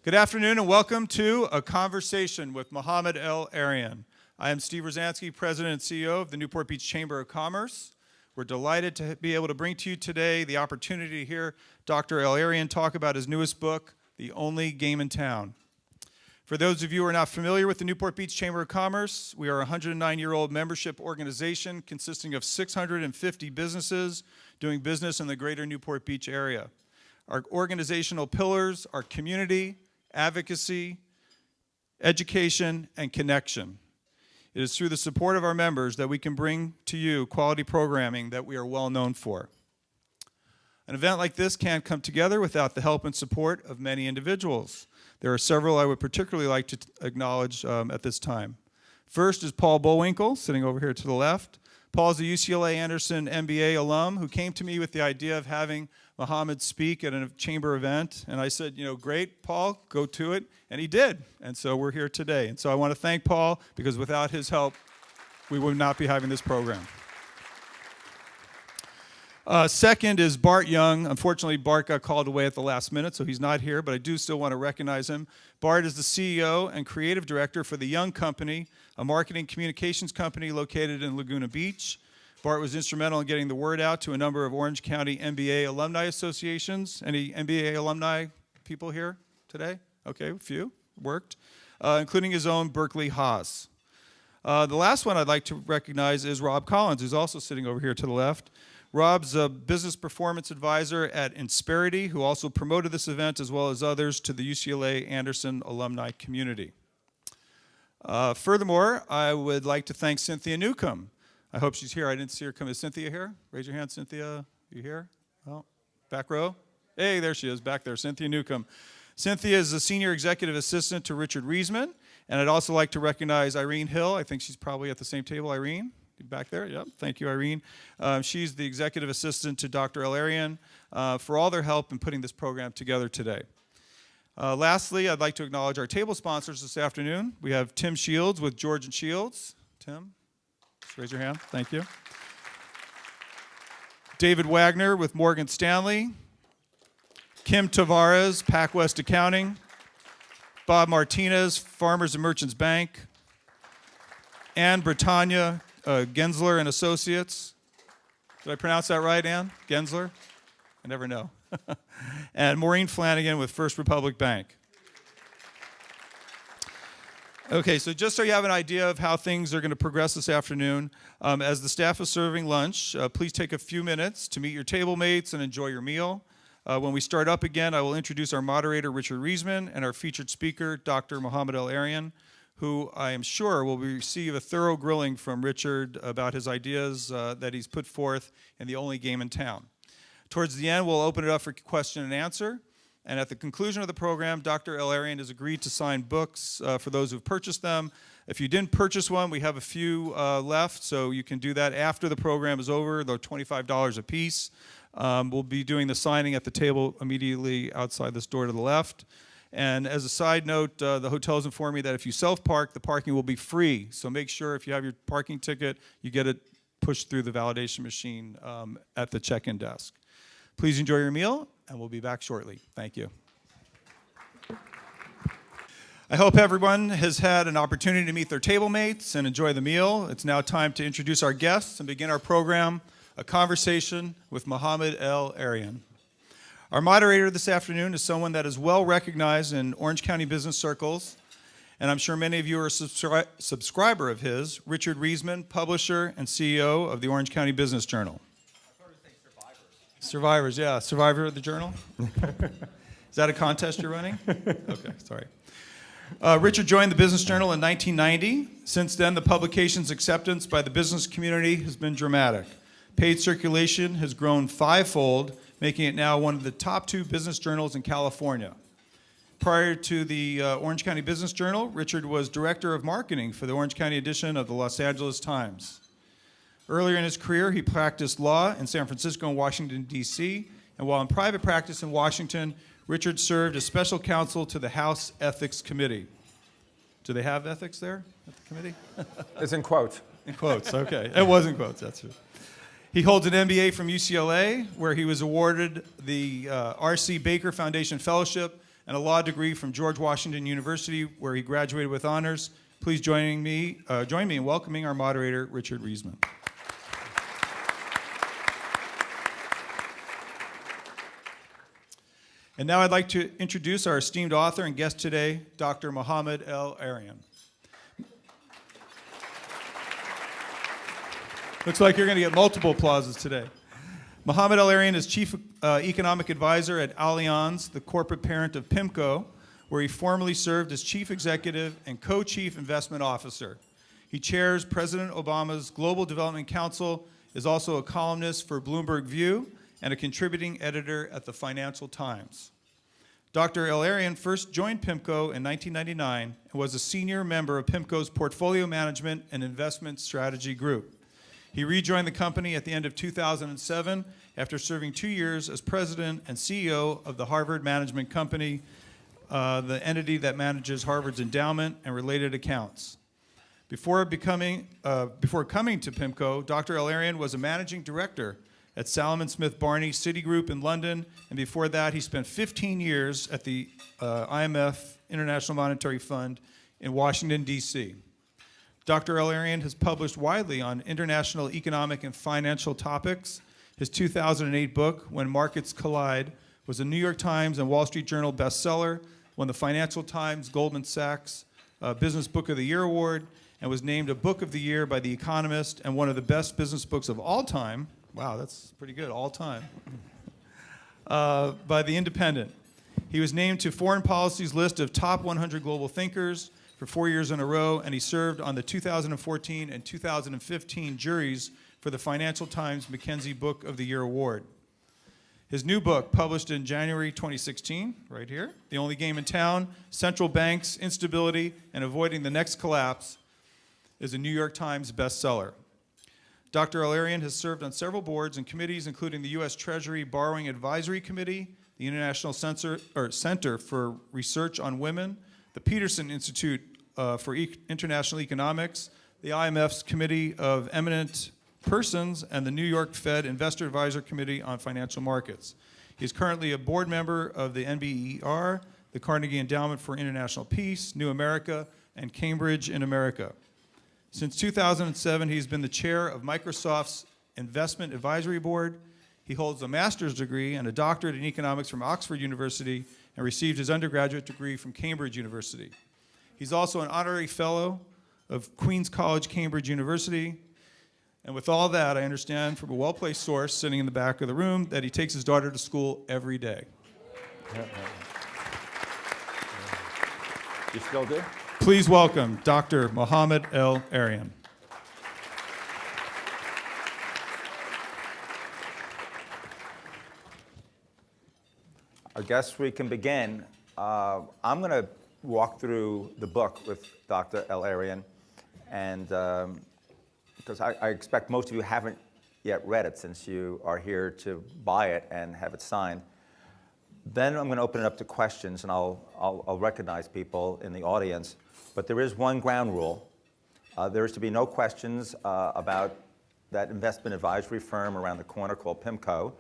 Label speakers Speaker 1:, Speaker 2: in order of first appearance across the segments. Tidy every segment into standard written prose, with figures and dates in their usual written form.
Speaker 1: Good afternoon and welcome to A Conversation with Mohamed El Erian. I am Steve Rosansky, President and CEO of the Newport Beach Chamber of Commerce. We're delighted to be able to bring to you today the opportunity to hear Dr. El Erian talk about his newest book, The Only Game in Town. For those of you who are not familiar with the Newport Beach Chamber of Commerce, we are a 109-year-old membership organization consisting of 650 businesses doing business in the greater Newport Beach area. Our organizational pillars are community, advocacy, education, and connection. It is through the support of our members that we can bring to you quality programming that we are well known for. An event like this can't come together without the help and support of many individuals. There are several I would particularly like to acknowledge at this time. First is Paul Bullwinkle, sitting over here to the left. Paul is a UCLA Anderson MBA alum who came to me with the idea of having Mohamed speak at a chamber event. And I said, great, Paul, go to it. And he did. And so we're here today. And so I want to thank Paul because without his help, we would not be having this program. Second is Bart Young. Unfortunately, Bart got called away at the last minute, so he's not here, but I do still want to recognize him. Bart is the CEO and creative director for The Young Company, a marketing communications company located in Laguna Beach. Bart was instrumental in getting the word out to a number of Orange County MBA alumni associations. Any MBA alumni people here today? Okay, a few. Worked. Including his own Berkeley Haas. The last one I'd like to recognize is Rob Collins, who's also sitting over here to the left. Rob's a business performance advisor at Insperity, who also promoted this event as well as others to the UCLA Anderson alumni community. Furthermore, I would like to thank Cynthia Newcomb. I hope she's here. I didn't see her come. Is Cynthia here? Raise your hand, Cynthia. You here? Oh, back row? Hey, there she is, back there, Cynthia Newcomb. Cynthia is a senior executive assistant to Richard Reisman, and I'd also like to recognize Irene Hill. I think she's probably at the same table. Irene? Back there, yep. Thank you, Irene. She's the executive assistant to Dr. El Erian for all their help in putting this program together today. Lastly, I'd like to acknowledge our table sponsors this afternoon. We have Tim Shields with George & Shields. Tim, just raise your hand. Thank you. David Wagner with Morgan Stanley. Kim Tavares, PacWest Accounting. Bob Martinez, Farmers and Merchants Bank. Ann Britannia, Gensler and Associates. Did I pronounce that right, Ann? Gensler? I never know. And Maureen Flanagan with First Republic Bank. Okay, so just so you have an idea of how things are going to progress this afternoon, as the staff is serving lunch, please take a few minutes to meet your table mates and enjoy your meal. When we start up again, I will introduce our moderator, Richard Reisman, and our featured speaker, Dr. Mohamed El Erian, who I am sure will receive a thorough grilling from Richard about his ideas that he's put forth in The Only Game in Town. Towards the end, we'll open it up for question and answer. And at the conclusion of the program, Dr. El Erian has agreed to sign books for those who've purchased them. If you didn't purchase one, we have a few left, so you can do that after the program is over. They're $25 a piece. We'll be doing the signing at the table immediately outside this door to the left. And as a side note, the hotel's informed me that if you self-park, the parking will be free. So make sure if you have your parking ticket, you get it pushed through the validation machine at the check-in desk. Please enjoy your meal, and we'll be back shortly. Thank you. I hope everyone has had an opportunity to meet their table mates and enjoy the meal. It's now time to introduce our guests and begin our program, A Conversation with Mohamed El Erian. Our moderator this afternoon is someone that is well recognized in Orange County business circles, and I'm sure many of you are a subscriber of his, Richard Reisman, publisher and CEO of the Orange County Business Journal.
Speaker 2: I thought it was
Speaker 1: Survivors, yeah. Survivor of the Journal? Is that a contest you're running? Okay, sorry. Richard joined the Business Journal in 1990. Since then, the publication's acceptance by the business community has been dramatic. Paid circulation has grown fivefold, making it now one of the top 2 business journals in California. Prior to the Orange County Business Journal, Richard was director of marketing for the Orange County edition of the Los Angeles Times. Earlier in his career, he practiced law in San Francisco and Washington, D.C., and while in private practice in Washington, Richard served as special counsel to the House Ethics Committee. Do they have ethics there at the committee?
Speaker 2: It's in quotes.
Speaker 1: In quotes, okay. It was in quotes, that's true. He holds an MBA from UCLA, where he was awarded the R.C. Baker Foundation Fellowship and a law degree from George Washington University, where he graduated with honors. Please join me in welcoming our moderator, Richard Reisman. And now I'd like to introduce our esteemed author and guest today, Dr. Mohamed El Erian. Looks like you're going to get multiple applauses today. Mohamed El Erian is Chief Economic Advisor at Allianz, the corporate parent of PIMCO, where he formerly served as Chief Executive and Co-Chief Investment Officer. He chairs President Obama's Global Development Council, is also a columnist for Bloomberg View, and a contributing editor at the Financial Times. Dr. El Erian first joined PIMCO in 1999 and was a senior member of PIMCO's Portfolio Management and Investment Strategy Group. He rejoined the company at the end of 2007 after serving 2 years as president and CEO of the Harvard Management Company, the entity that manages Harvard's endowment and related accounts. Before coming to PIMCO, Dr. El Erian was a managing director at Salomon Smith Barney Citigroup in London, and before that he spent 15 years at the IMF, International Monetary Fund, in Washington, D.C. Dr. El Erian has published widely on international economic and financial topics. His 2008 book, When Markets Collide, was a New York Times and Wall Street Journal bestseller, won the Financial Times, Goldman Sachs Business Book of the Year Award, and was named a Book of the Year by The Economist and one of the best business books of all time. Wow, that's pretty good, all time. By The Independent. He was named to Foreign Policy's list of top 100 global thinkers for 4 years in a row, and he served on the 2014 and 2015 juries for the Financial Times Mackenzie Book of the Year Award. His new book, published in January 2016, right here, The Only Game in Town, Central Banks, Instability, and Avoiding the Next Collapse, is a New York Times bestseller. Dr. El Erian has served on several boards and committees, including the U.S. Treasury Borrowing Advisory Committee, the International Center for Research on Women, the Peterson Institute for International Economics, the IMF's Committee of Eminent Persons, and the New York Fed Investor Advisor Committee on Financial Markets. He is currently a board member of the NBER, the Carnegie Endowment for International Peace, New America, and Cambridge in America. Since 2007, he's been the chair of Microsoft's Investment Advisory Board. He holds a master's degree and a doctorate in economics from Oxford University and received his undergraduate degree from Cambridge University. He's also an honorary fellow of Queen's College, Cambridge University. And with all that, I understand from a well-placed source sitting in the back of the room that he takes his daughter to school every day.
Speaker 2: You still do?
Speaker 1: Please welcome Dr. Mohamed El Erian.
Speaker 2: I guess we can begin. I'm going to walk through the book with Dr. El Erian, and because I expect most of you haven't yet read it since you are here to buy it and have it signed. Then I'm going to open it up to questions, and I'll recognize people in the audience. But there is one ground rule. There is to be no questions about that investment advisory firm around the corner called PIMCO,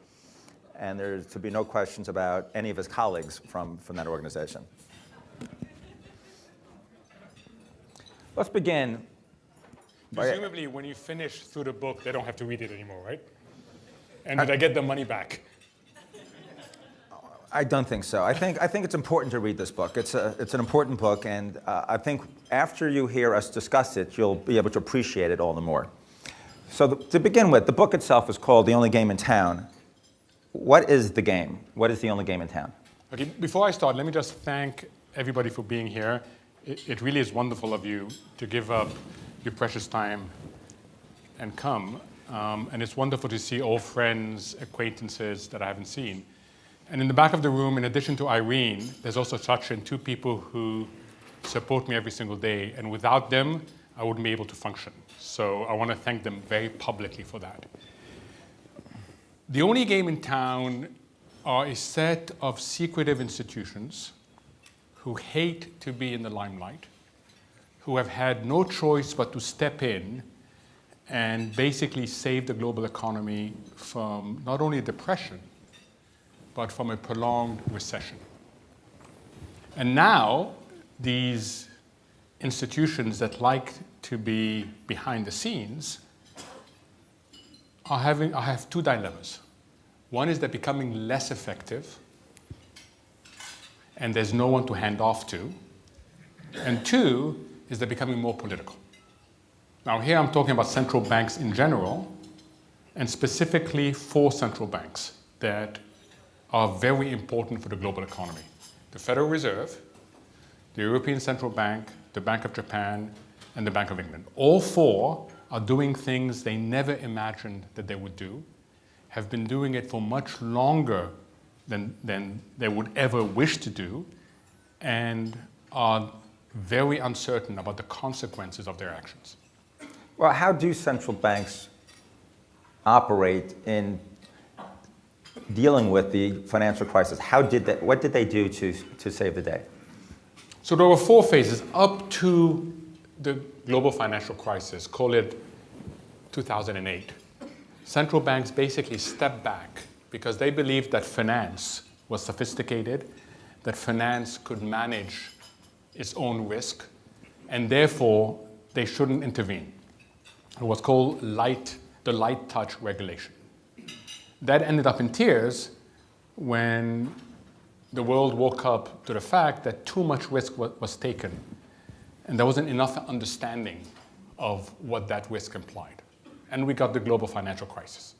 Speaker 2: and there's to be no questions about any of his colleagues from that organization. Let's begin.
Speaker 3: Presumably, when you finish through the book, they don't have to read it anymore, right? And did I get the money back?
Speaker 2: I don't think so. I think it's important to read this book. It's an important book, and I think after you hear us discuss it, you'll be able to appreciate it all the more. So to begin with, the book itself is called The Only Game in Town. What is the game? What is the only game in town?
Speaker 3: Okay, before I start, let me just thank everybody for being here. It really is wonderful of you to give up your precious time and come. And it's wonderful to see old friends, acquaintances that I haven't seen. And in the back of the room, in addition to Irene, there's also Sachin, two people who support me every single day. And without them, I wouldn't be able to function. So I want to thank them very publicly for that. The only game in town are a set of secretive institutions who hate to be in the limelight, who have had no choice but to step in and basically save the global economy from not only depression, but from a prolonged recession. And now, these institutions that like to be behind the scenes have two dilemmas. One is they're becoming less effective, and there's no one to hand off to. And two is they're becoming more political. Now here I'm talking about central banks in general, and specifically 4 central banks that are very important for the global economy. The Federal Reserve, the European Central Bank, the Bank of Japan, and the Bank of England. All 4 are doing things they never imagined that they would do, have been doing it for much longer than they would ever wish to do, and are very uncertain about the consequences of their actions.
Speaker 2: Well, how do central banks operate in dealing with the financial crisis? What did they do to save the day?
Speaker 3: So there were 4 phases up to the global financial crisis, call it 2008. Central banks basically stepped back because they believed that finance was sophisticated, that finance could manage its own risk, and therefore they shouldn't intervene. It was called the light touch regulation. That ended up in tears when the world woke up to the fact that too much risk was taken, and there wasn't enough understanding of what that risk implied. And we got the global financial crisis.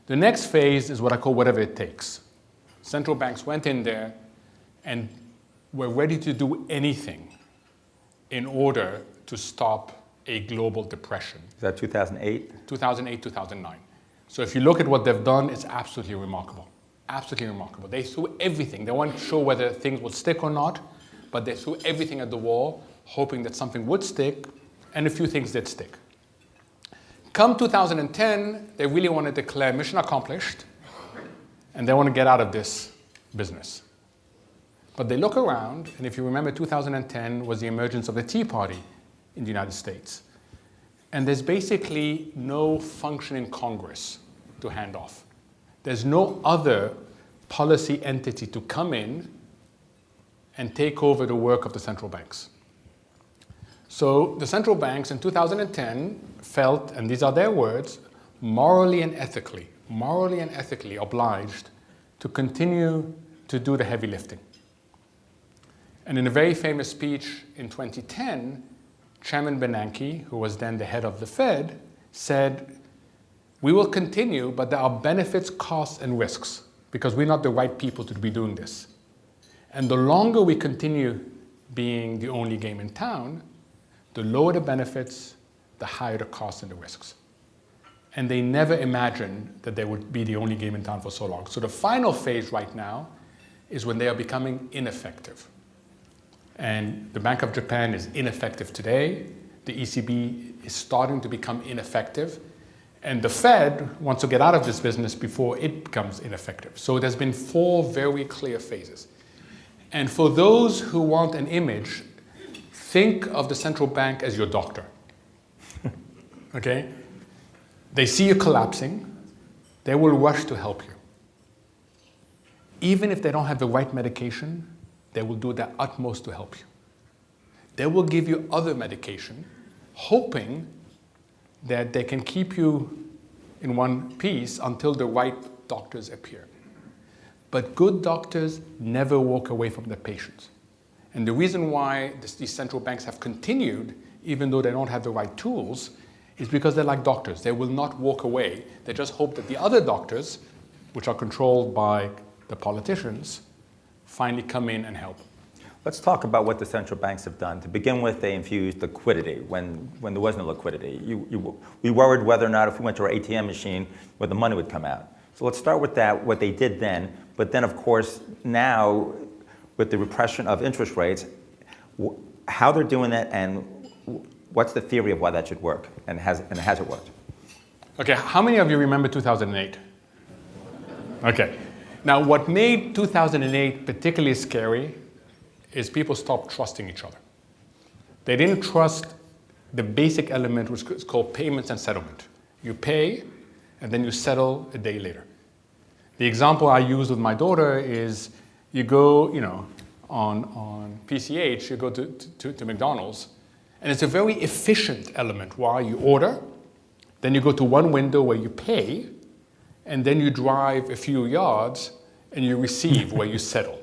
Speaker 3: The next phase is what I call whatever it takes. Central banks went in there and were ready to do anything in order to stop a global depression.
Speaker 2: Is that 2008?
Speaker 3: 2008, 2009. So if you look at what they've done, it's absolutely remarkable. Absolutely remarkable. They threw everything. They weren't sure whether things would stick or not, but they threw everything at the wall, hoping that something would stick, and a few things did stick. Come 2010, they really want to declare mission accomplished, and they want to get out of this business. But they look around, and if you remember, 2010 was the emergence of the Tea Party in the United States. And there's basically no functioning Congress to hand off. There's no other policy entity to come in and take over the work of the central banks. So the central banks in 2010 felt, and these are their words, morally and ethically obliged to continue to do the heavy lifting. And in a very famous speech in 2010, Chairman Bernanke, who was then the head of the Fed, said, "We will continue, but there are benefits, costs, and risks, because we're not the right people to be doing this. And the longer we continue being the only game in town, the lower the benefits, the higher the costs and the risks." And they never imagined that they would be the only game in town for so long. So the final phase right now is when they are becoming ineffective. And the Bank of Japan is ineffective today. The ECB is starting to become ineffective. And the Fed wants to get out of this business before it becomes ineffective. So there's been 4 very clear phases. And for those who want an image, think of the central bank as your doctor. Okay? They see you collapsing, they will rush to help you. Even if they don't have the right medication, they will do their utmost to help you. They will give you other medication, hoping that they can keep you in one piece until the right doctors appear. But good doctors never walk away from their patients. And the reason why these central banks have continued, even though they don't have the right tools, is because they're like doctors. They will not walk away. They just hope that the other doctors, which are controlled by the politicians, finally come in and help.
Speaker 2: Let's talk about what the central banks have done. To begin with, they infused liquidity when there was no liquidity. We worried whether or not if we went to our ATM machine, where the money would come out. So let's start with that, what they did then. But then, of course, now, with the repression of interest rates, how they're doing that, and what's the theory of why that should work, and has it worked?
Speaker 3: Okay, how many of you remember 2008? Okay. Now, what made 2008 particularly scary is people stopped trusting each other. They didn't trust the basic element, which is called payments and settlement. You pay, and then you settle a day later. The example I use with my daughter is you go, on PCH, you go to McDonald's, and it's a very efficient element. Why? You order, then you go to one window where you pay, and then you drive a few yards, and you receive where you settle.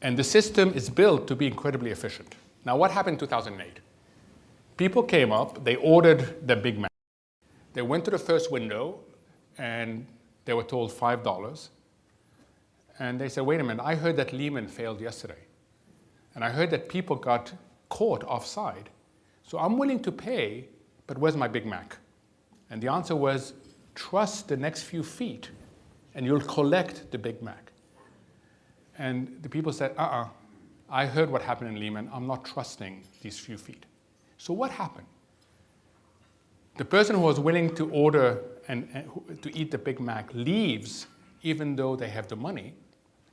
Speaker 3: And the system is built to be incredibly efficient. Now, what happened in 2008? People came up, they ordered the Big Mac. They went to the first window, and they were told $5. And they said, wait a minute, I heard that Lehman failed yesterday. And I heard that people got caught offside. So I'm willing to pay, but where's my Big Mac? And the answer was, trust the next few feet, and you'll collect the Big Mac. And the people said, I heard what happened in Lehman. I'm not trusting these few feet. So what happened? The person who was willing to order and to eat the Big Mac leaves even though they have the money,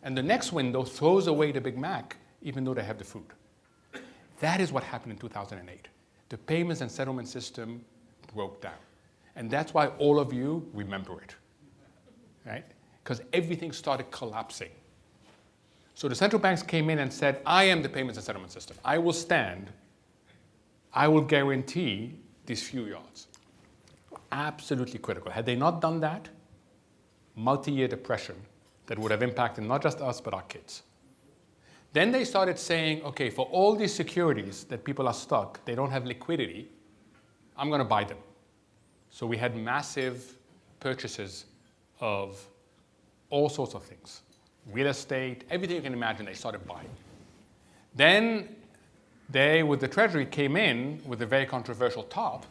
Speaker 3: and the next window throws away the Big Mac even though they have the food. That is what happened in 2008. The payments and settlement system broke down. And that's why all of you remember it, right? Because everything started collapsing. So the central banks came in and said, I am the payments and settlement system. I will stand. I will guarantee these few yards. Absolutely critical. Had they not done that, multi-year depression that would have impacted not just us, but our kids. Then they started saying, okay, for all these securities that people are stuck, they don't have liquidity, I'm going to buy them. So we had massive purchases of all sorts of things. Real estate, everything you can imagine, they started buying. Then they, with the Treasury, came in with a very controversial top,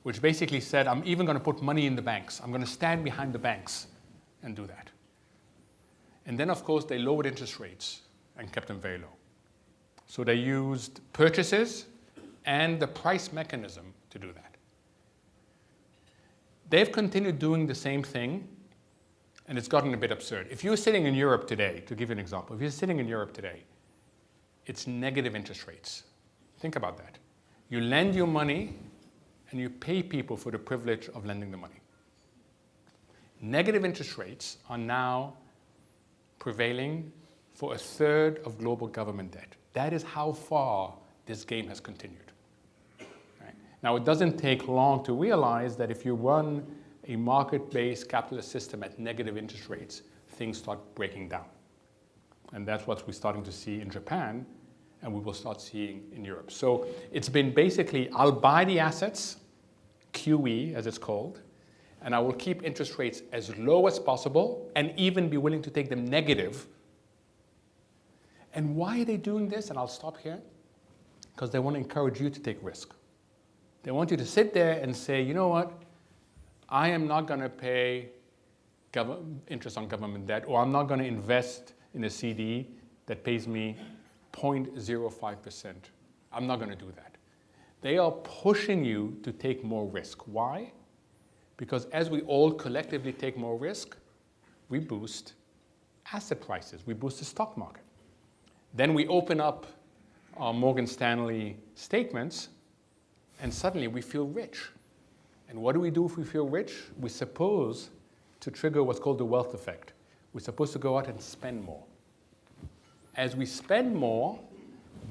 Speaker 3: which basically said, I'm even going to put money in the banks. I'm going to stand behind the banks and do that. And then, of course, they lowered interest rates and kept them very low. So they used purchases and the price mechanism to do that. They've continued doing the same thing, and it's gotten a bit absurd. If you're sitting in Europe today, to give you an example, if you're sitting in Europe today, it's negative interest rates. Think about that. You lend your money, and you pay people for the privilege of lending the money. Negative interest rates are now prevailing for a third of global government debt. That is how far this game has continued. Right? Now, it doesn't take long to realize that if you run a market-based capitalist system at negative interest rates, things start breaking down. And that's what we're starting to see in Japan, and we will start seeing in Europe. So it's been basically, I'll buy the assets, QE as it's called, and I will keep interest rates as low as possible and even be willing to take them negative. And why are they doing this? And I'll stop here. Because they want to encourage you to take risk. They want you to sit there and say, you know what? I am not going to pay interest on government debt, or I'm not going to invest in a CD that pays me 0.05%. I'm not going to do that. They are pushing you to take more risk. Why? Because as we all collectively take more risk, we boost asset prices. We boost the stock market. Then we open up our Morgan Stanley statements, and suddenly we feel rich. And what do we do if we feel rich? We're supposed to trigger what's called the wealth effect. We're supposed to go out and spend more. As we spend more,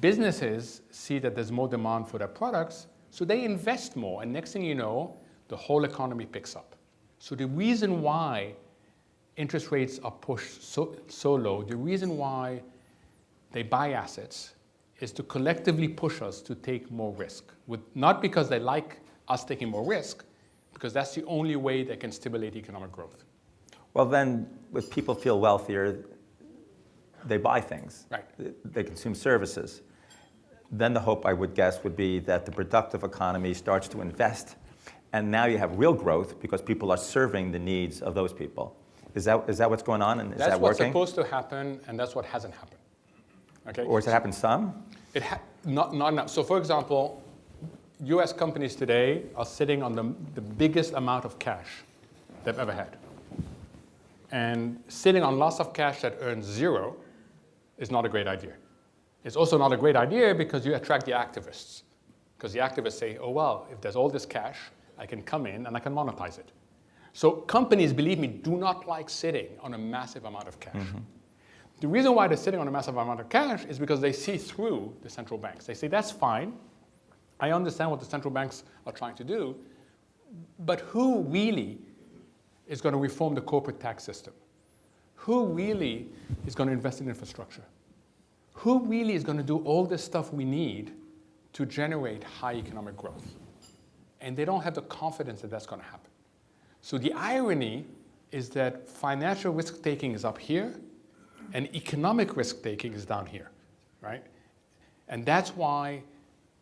Speaker 3: businesses see that there's more demand for their products, so they invest more. And next thing you know, the whole economy picks up. So the reason why interest rates are pushed so low, the reason why they buy assets is to collectively push us to take more risk. Not because they like us taking more risk, because that's the only way they can stimulate economic growth.
Speaker 2: Well, then, if people feel wealthier, they buy things.
Speaker 3: Right.
Speaker 2: They consume services. Then the hope, I would guess, would be that the productive economy starts to invest, and now you have real growth because people are serving the needs of those people. Is that what's going on, and is that working?
Speaker 3: That's what's supposed to happen, and that's what hasn't happened. Okay?
Speaker 2: Or has it happened some?
Speaker 3: Not enough. So, for example, US companies today are sitting on the biggest amount of cash they've ever had. And sitting on lots of cash that earns zero is not a great idea. It's also not a great idea because you attract the activists. Because the activists say, oh, well, if there's all this cash, I can come in and I can monetize it. So companies, believe me, do not like sitting on a massive amount of cash. Mm-hmm. The reason why they're sitting on a massive amount of cash is because they see through the central banks. They say, that's fine. I understand what the central banks are trying to do, but who really is going to reform the corporate tax system? Who really is going to invest in infrastructure? Who really is going to do all this stuff we need to generate high economic growth? And they don't have the confidence that that's going to happen. So the irony is that financial risk-taking is up here, and economic risk-taking is down here, right? And that's why,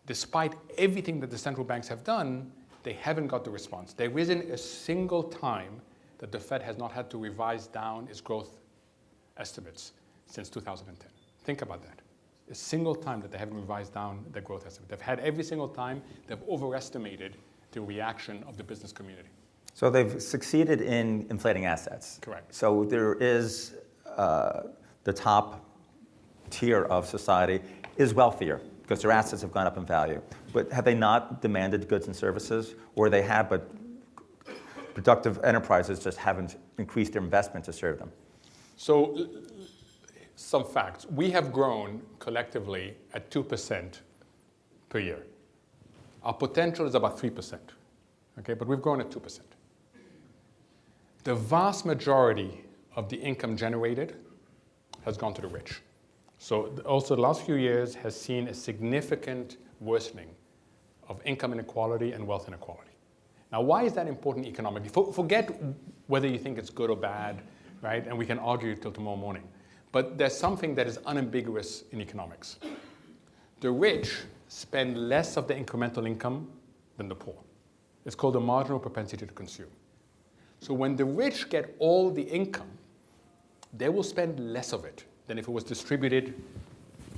Speaker 3: despite everything that the central banks have done, they haven't got the response. There isn't a single time that the Fed has not had to revise down its growth estimates since 2010. Think about that. A single time that they haven't revised down their growth estimate. They've had every single time they've overestimated the reaction of the business community.
Speaker 2: So they've succeeded in inflating assets.
Speaker 3: Correct.
Speaker 2: So there is the top tier of society is wealthier because their assets have gone up in value. But have they not demanded goods and services? Or they have, but productive enterprises just haven't increased their investment to serve them?
Speaker 3: So some facts. We have grown collectively at 2% per year. Our potential is about 3%, okay? But we've grown at 2%. The vast majority of the income generated has gone to the rich. So also the last few years has seen a significant worsening of income inequality and wealth inequality. Now, why is that important economically? Forget whether you think it's good or bad, right? And we can argue till tomorrow morning. But there's something that is unambiguous in economics. The rich spend less of the incremental income than the poor. It's called the marginal propensity to consume. So when the rich get all the income, they will spend less of it than if it was distributed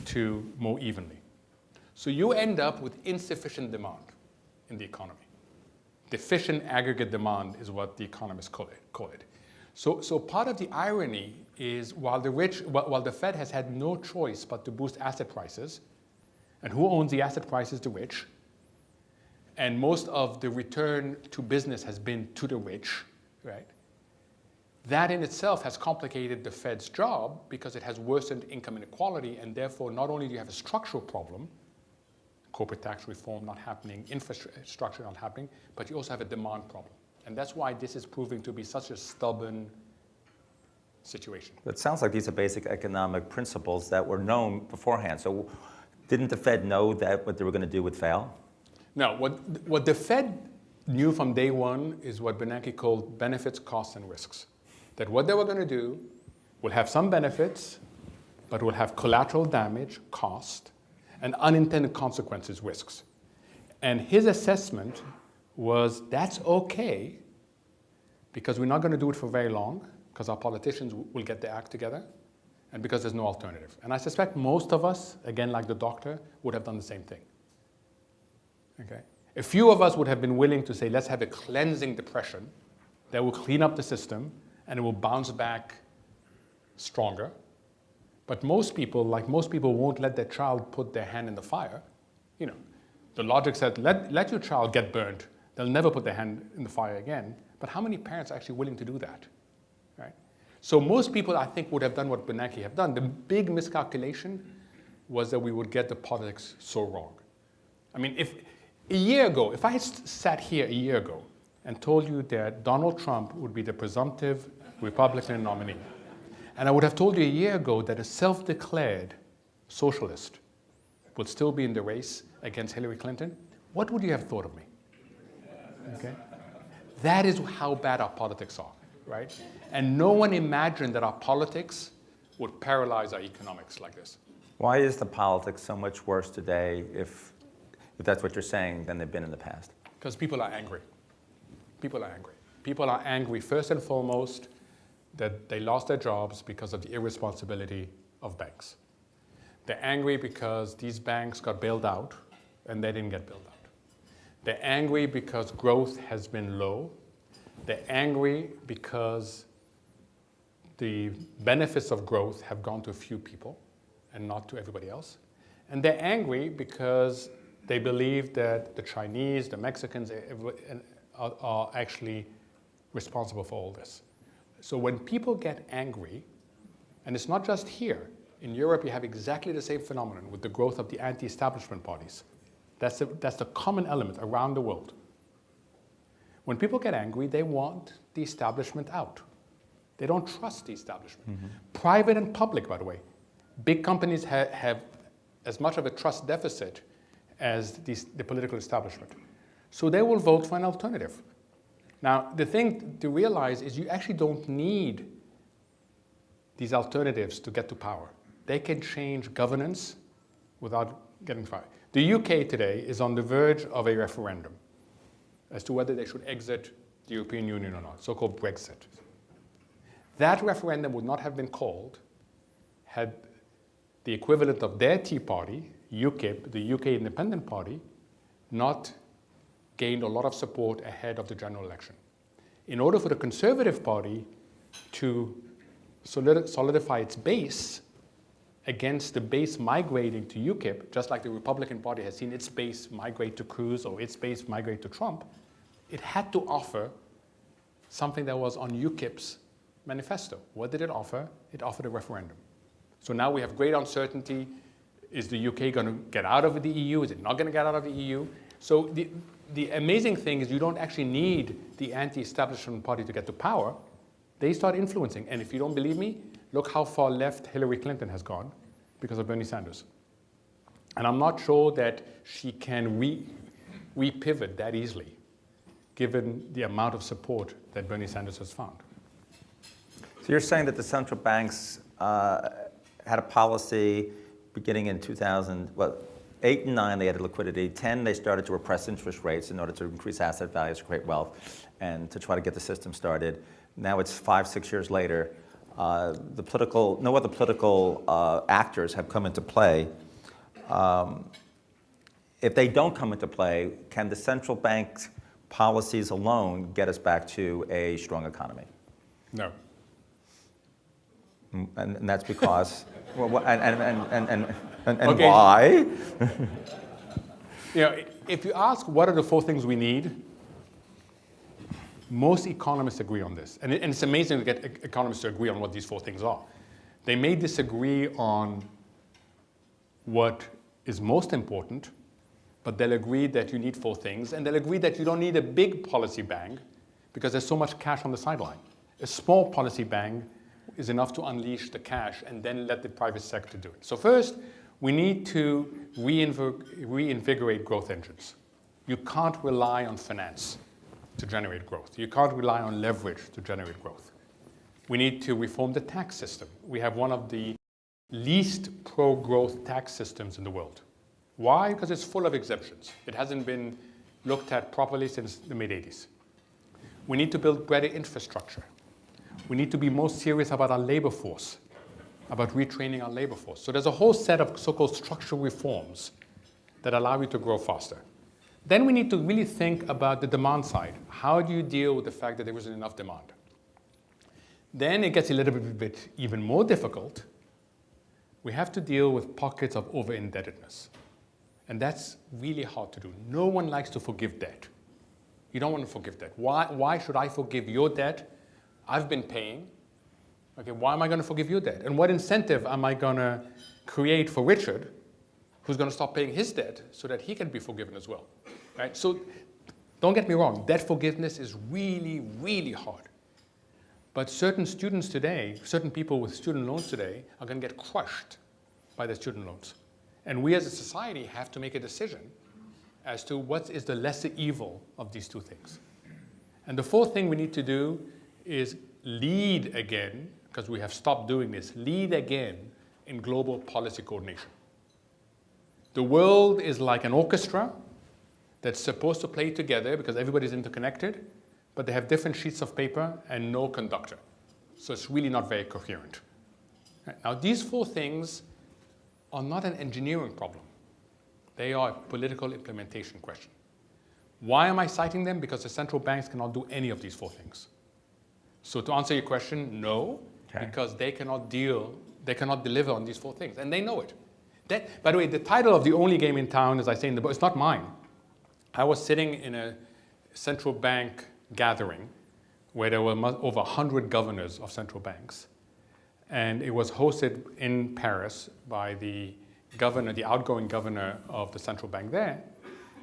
Speaker 3: to more evenly. So you end up with insufficient demand in the economy. Deficient aggregate demand is what the economists call it. So part of the irony is while the Fed has had no choice but to boost asset prices, and who owns the asset prices? The rich. And most of the return to business has been to the rich, right? That in itself has complicated the Fed's job because it has worsened income inequality, and therefore not only do you have a structural problem, corporate tax reform not happening, infrastructure not happening, but you also have a demand problem. And that's why this is proving to be such a stubborn situation.
Speaker 2: It sounds like these are basic economic principles that were known beforehand. So didn't the Fed know that what they were going to do would fail?
Speaker 3: No, what the Fed knew from day one is what Bernanke called benefits, costs, and risks. That what they were going to do will have some benefits, but will have collateral damage, cost, and unintended consequences, risks. And his assessment was that's okay because we're not going to do it for very long because our politicians will get their act together and because there's no alternative. And I suspect most of us, again like the doctor, would have done the same thing. Okay? A few of us would have been willing to say, let's have a cleansing depression that will clean up the system and it will bounce back stronger. But most people, won't let their child put their hand in the fire. You know, the logic said, let your child get burned. They'll never put their hand in the fire again. But how many parents are actually willing to do that? Right? So most people, I think, would have done what Bernanke have done. The big miscalculation was that we would get the politics so wrong. I mean, if I had sat here a year ago and told you that Donald Trump would be the presumptive Republican nominee, and I would have told you a year ago that a self-declared socialist would still be in the race against Hillary Clinton, what would you have thought of me? Okay? That is how bad our politics are, right? And no one imagined that our politics would paralyze our economics like this.
Speaker 2: Why is the politics so much worse today, if that's what you're saying, than they've been in the past?
Speaker 3: Because people are angry. People are angry. People are angry first and foremost that they lost their jobs because of the irresponsibility of banks. They're angry because these banks got bailed out and they didn't get bailed out. They're angry because growth has been low. They're angry because the benefits of growth have gone to a few people and not to everybody else. And they're angry because they believe that the Chinese, the Mexicans are actually responsible for all this. So when people get angry And it's not just here. In Europe, you have exactly the same phenomenon with the growth of the anti-establishment parties. That's the common element around the world. When people get angry, they want the establishment out. They don't trust the establishment. Mm-hmm. Private and public, by the way. Big companies have as much of a trust deficit as the political establishment. So they will vote for an alternative. Now, the thing to realize is you actually don't need these alternatives to get to power. They can change governance without getting fired. The UK today is on the verge of a referendum as to whether they should exit the European Union or not, so-called Brexit. That referendum would not have been called had the equivalent of their Tea Party, UKIP, the UK Independent Party, not gained a lot of support ahead of the general election. In order for the Conservative Party to solidify its base against the base migrating to UKIP, just like the Republican Party has seen its base migrate to Cruz or its base migrate to Trump, it had to offer something that was on UKIP's manifesto. What did it offer? It offered a referendum. So now we have great uncertainty. Is the UK going to get out of the EU? Is it not going to get out of the EU? So the amazing thing is you don't actually need the anti-establishment party to get to power. They start influencing. And if you don't believe me, look how far left Hillary Clinton has gone because of Bernie Sanders. And I'm not sure that she can re-pivot that easily, given the amount of support that Bernie Sanders has found.
Speaker 2: So you're saying that the central banks had a policy beginning in 2000, well, 8 and 9, they added liquidity. 10, they started to repress interest rates in order to increase asset values, to create wealth, and to try to get the system started. Now it's 5, 6 years later. No other political actors have come into play. If they don't come into play, can the central bank's policies alone get us back to a strong economy?
Speaker 3: No.
Speaker 2: And that's because, and
Speaker 3: okay.
Speaker 2: Why?
Speaker 3: If you ask what are the 4 things we need, most economists agree on this. And it's amazing to get economists to agree on what these 4 things are. They may disagree on what is most important, but they'll agree that you need 4 things, and they'll agree that you don't need a big policy bang because there's so much cash on the sideline. A small policy bang is enough to unleash the cash and then let the private sector do it. So first, we need to reinvigorate growth engines. You can't rely on finance to generate growth. You can't rely on leverage to generate growth. We need to reform the tax system. We have one of the least pro-growth tax systems in the world. Why? Because it's full of exemptions. It hasn't been looked at properly since the mid-'80s. We need to build better infrastructure. We need to be more serious about our labor force, about retraining our labor force. So there's a whole set of so-called structural reforms that allow you to grow faster. Then we need to really think about the demand side. How do you deal with the fact that there isn't enough demand? Then it gets a little bit even more difficult. We have to deal with pockets of over-indebtedness. And that's really hard to do. No one likes to forgive debt. You don't want to forgive debt. Why should I forgive your debt? I've been paying. Okay, why am I going to forgive your debt? And what incentive am I going to create for Richard, who's going to stop paying his debt so that he can be forgiven as well? Right? So don't get me wrong, debt forgiveness is really, really hard. But certain students today, certain people with student loans today are going to get crushed by their student loans. And we as a society have to make a decision as to what is the lesser evil of these 2 things. And the 4th thing we need to do is lead again, because we have stopped doing this, lead again in global policy coordination. The world is like an orchestra that's supposed to play together because everybody's interconnected, but they have different sheets of paper and no conductor. So it's really not very coherent. Now, these 4 things are not an engineering problem. They are a political implementation question. Why am I citing them? Because the central banks cannot do any of these 4 things. So to answer your question, no, because they cannot deliver on these 4 things, and they know it. By the way, the title of the only game in town, as I say in the book, it's not mine. I was sitting in a central bank gathering where there were over 100 governors of central banks. And it was hosted in Paris by the governor, the outgoing governor of the central bank there.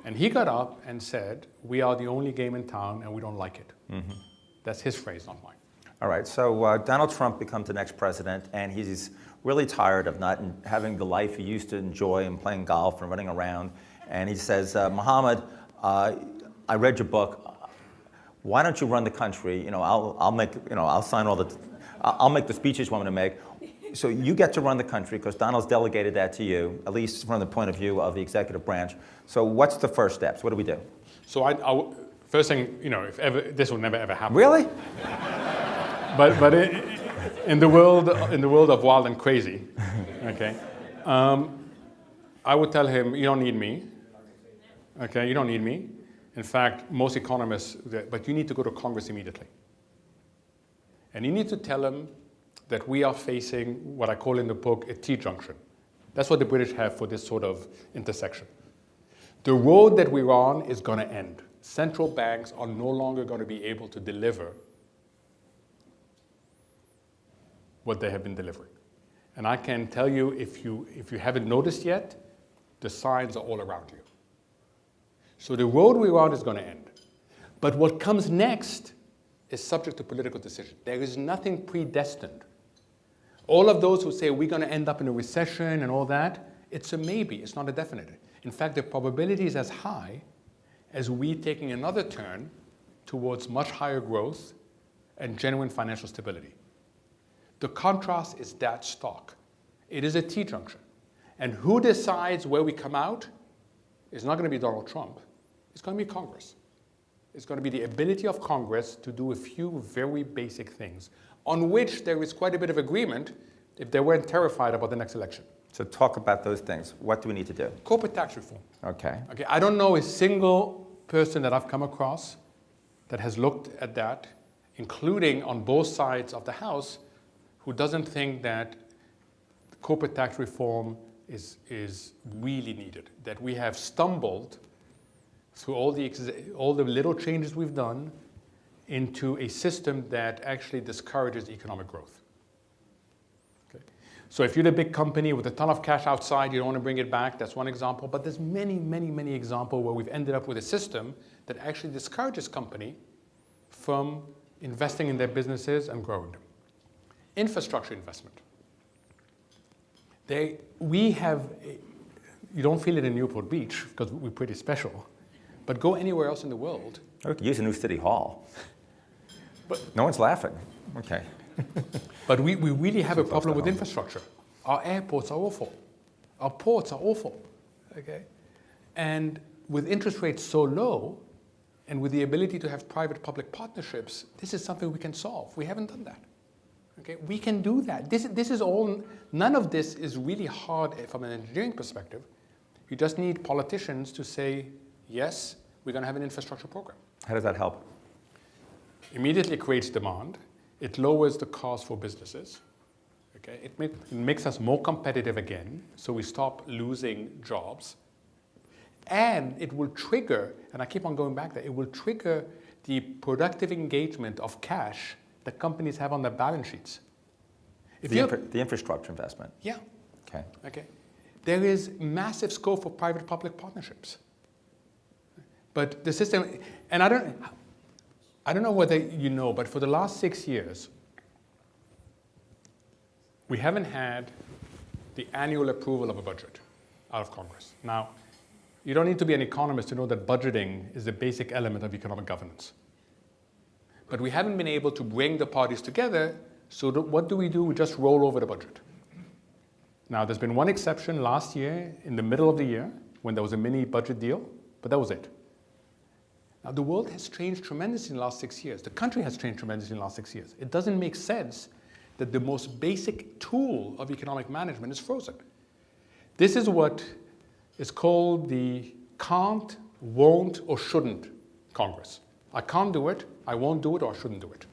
Speaker 3: And he got up and said, "We are the only game in town and we don't like it." Mm-hmm. That's his phrase, not mine.
Speaker 2: All right, so Donald Trump becomes the next president, and he's really tired of not having the life he used to enjoy and playing golf and running around. And he says, Mohammed, I read your book. Why don't you run the country? You know, I'll sign all I'll make the speeches you want me to make. So you get to run the country because Donald's delegated that to you, at least from the point of view of the executive branch. So what's the first steps? What do we do?
Speaker 3: So first thing, you know, if ever, this will never ever happen.
Speaker 2: Really?
Speaker 3: But in the world of wild and crazy, okay, I would tell him, you don't need me. Okay, you don't need me. In fact, most economists, but you need to go to Congress immediately. And you need to tell them that we are facing what I call in the book a T-junction. That's what the British have for this sort of intersection. The road that we're on is going to end. Central banks are no longer going to be able to deliver what they have been delivering. And I can tell you, if you haven't noticed yet, the signs are all around you. So the road we're on is going to end. But what comes next is subject to political decision. There is nothing predestined. All of those who say we're going to end up in a recession and all that, it's a maybe, it's not a definite. In fact, the probability is as high as we taking another turn towards much higher growth and genuine financial stability. The contrast is that stark. It is a T-junction. And who decides where we come out is not going to be Donald Trump. It's going to be Congress. It's going to be the ability of Congress to do a few very basic things on which there is quite a bit of agreement if they weren't terrified about the next election.
Speaker 2: So talk about those things. What do we need to do?
Speaker 3: Corporate tax reform.
Speaker 2: Okay.
Speaker 3: Okay, I don't know a single person that I've come across that has looked at that, including on both sides of the House, who doesn't think that corporate tax reform is really needed, that we have stumbled through all the little changes we've done into a system that actually discourages economic growth. Okay. So if you're the big company with a ton of cash outside, you don't want to bring it back, that's one example. But there's many, many, many examples where we've ended up with a system that actually discourages company from investing in their businesses and growing them. Infrastructure investment. You don't feel it in Newport Beach because we're pretty special, but go anywhere else in the world.
Speaker 2: We could use a new city hall.
Speaker 3: But
Speaker 2: no one's laughing. Okay.
Speaker 3: But we really have a problem with infrastructure. Our airports are awful. Our ports are awful. Okay? And with interest rates so low, and with the ability to have private-public partnerships, this is something we can solve. We haven't done that. Okay? We can do that. This is all. None of this is really hard from an engineering perspective. You just need politicians to say, yes, we're going to have an infrastructure program.
Speaker 2: How does that help?
Speaker 3: Immediately creates demand. It lowers the cost for businesses. Okay? It makes us more competitive again, so we stop losing jobs. And it will trigger, and I keep on going back there, it will trigger the productive engagement of cash that companies have on their balance sheets.
Speaker 2: The infrastructure investment.
Speaker 3: Yeah.
Speaker 2: Okay.
Speaker 3: Okay. There is massive scope for private-public partnerships. But the system, and I don't know whether you know, but for the last 6 years, we haven't had the annual approval of a budget out of Congress. Now, you don't need to be an economist to know that budgeting is a basic element of economic governance. But we haven't been able to bring the parties together, so what do? We just roll over the budget. Now, there's been one exception last year, in the middle of the year, when there was a mini budget deal, but that was it. Now, the world has changed tremendously in the last 6 years. The country has changed tremendously in the last 6 years. It doesn't make sense that the most basic tool of economic management is frozen. This is what is called the can't, won't, or shouldn't Congress. I can't do it, I won't do it, or I shouldn't do it.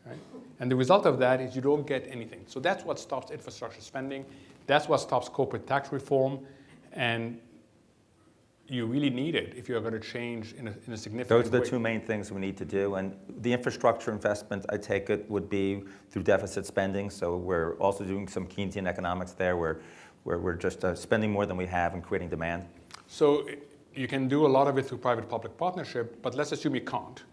Speaker 3: Right? And the result of that is you don't get anything. So that's what stops infrastructure spending. That's what stops corporate tax reform. And you really need it if you're going to change in a significant
Speaker 2: Those are the
Speaker 3: way.
Speaker 2: two main things we need to do. And the infrastructure investment, I take it, would be through deficit spending. So we're also doing some Keynesian economics there where we're just spending more than we have and creating demand.
Speaker 3: So you can do a lot of it through private-public partnership, but let's assume you can't.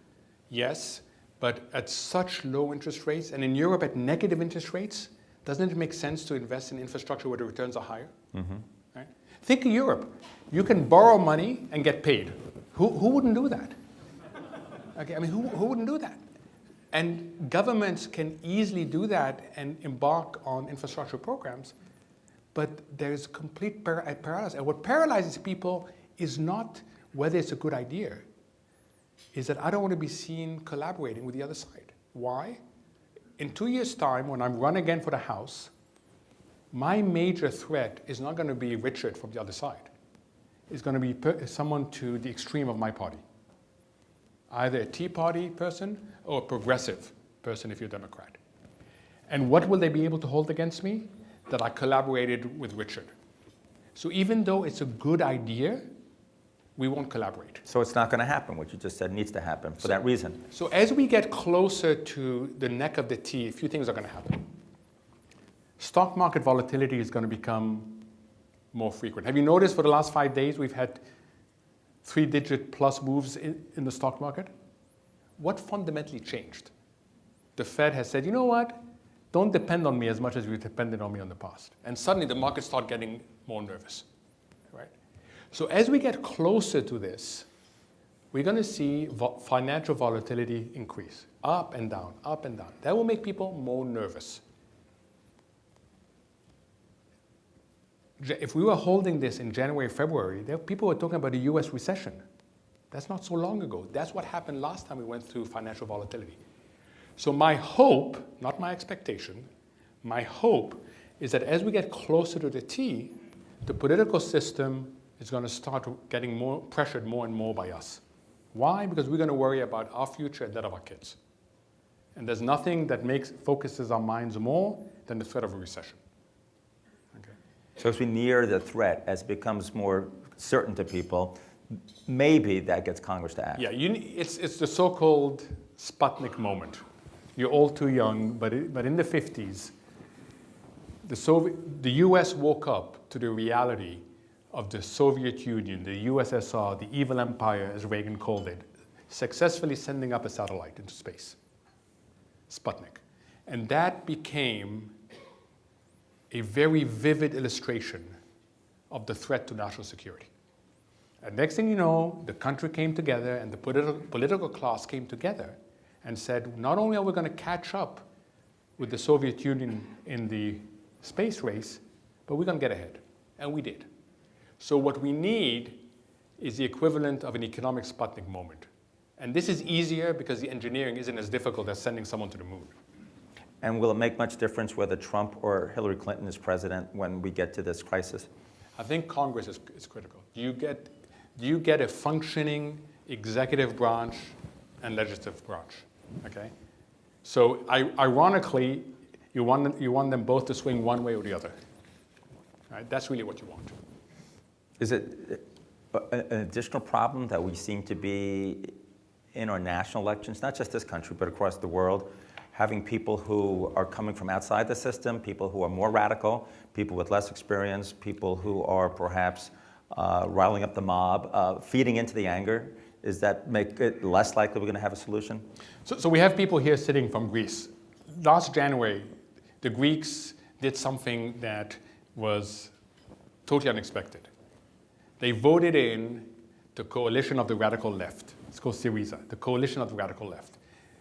Speaker 3: Yes, but at such low interest rates, and in Europe at negative interest rates, doesn't it make sense to invest in infrastructure where the returns are higher? Mm-hmm. Right? Think of Europe. You can borrow money and get paid. Who wouldn't do that? Okay, I mean, who wouldn't do that? And governments can easily do that and embark on infrastructure programs, but there's complete paralysis. And what paralyzes people is not whether it's a good idea, is that I don't want to be seen collaborating with the other side. Why? In 2 years' time, when I'm run again for the House, my major threat is not going to be Richard from the other side. It's going to be someone to the extreme of my party. Either a Tea Party person or a progressive person if you're a Democrat. And what will they be able to hold against me? That I collaborated with Richard. So even though it's a good idea, we won't collaborate.
Speaker 2: So it's not going to happen. What you just said needs to happen for that reason.
Speaker 3: So as we get closer to the neck of the T, a few things are going to happen. Stock market volatility is going to become more frequent. Have you noticed for the last 5 days we've had 3-digit plus moves in the stock market? What fundamentally changed? The Fed has said, you know what? Don't depend on me as much as you depended on me in the past. And suddenly the markets start getting more nervous. Right? So as we get closer to this, we're going to see financial volatility increase, up and down, up and down. That will make people more nervous. If we were holding this in January, February, people were talking about a US recession. That's not so long ago. That's what happened last time we went through financial volatility. So my hope, not my expectation, my hope is that as we get closer to the T, the political system is going to start getting more pressured more and more by us. Why? Because we're going to worry about our future and that of our kids. And there's nothing that focuses our minds more than the threat of a recession. Okay.
Speaker 2: So as we near the threat, as it becomes more certain to people, maybe that gets Congress to act.
Speaker 3: Yeah, it's the so-called Sputnik moment. You're all too young, but in the 50s, the US woke up to the reality of the Soviet Union, the USSR, the evil empire, as Reagan called it, successfully sending up a satellite into space, Sputnik. And that became a very vivid illustration of the threat to national security. And next thing you know, the country came together and the political class came together and said, not only are we going to catch up with the Soviet Union in the space race, but we're going to get ahead. And we did. So what we need is the equivalent of an economic Sputnik moment. And this is easier because the engineering isn't as difficult as sending someone to the moon.
Speaker 2: And will it make much difference whether Trump or Hillary Clinton is president when we get to this crisis?
Speaker 3: I think Congress is critical. Do you get a functioning executive branch and legislative branch? Okay? So ironically, you want them both to swing one way or the other. Right? That's really what you want.
Speaker 2: Is it an additional problem that we seem to be in our national elections, not just this country, but across the world, having people who are coming from outside the system, people who are more radical, people with less experience, people who are perhaps riling up the mob, feeding into the anger? Does that make it less likely we're going to have a solution?
Speaker 3: So we have people here sitting from Greece. Last January, the Greeks did something that was totally unexpected. They voted in the coalition of the radical left. It's called Syriza, the coalition of the radical left.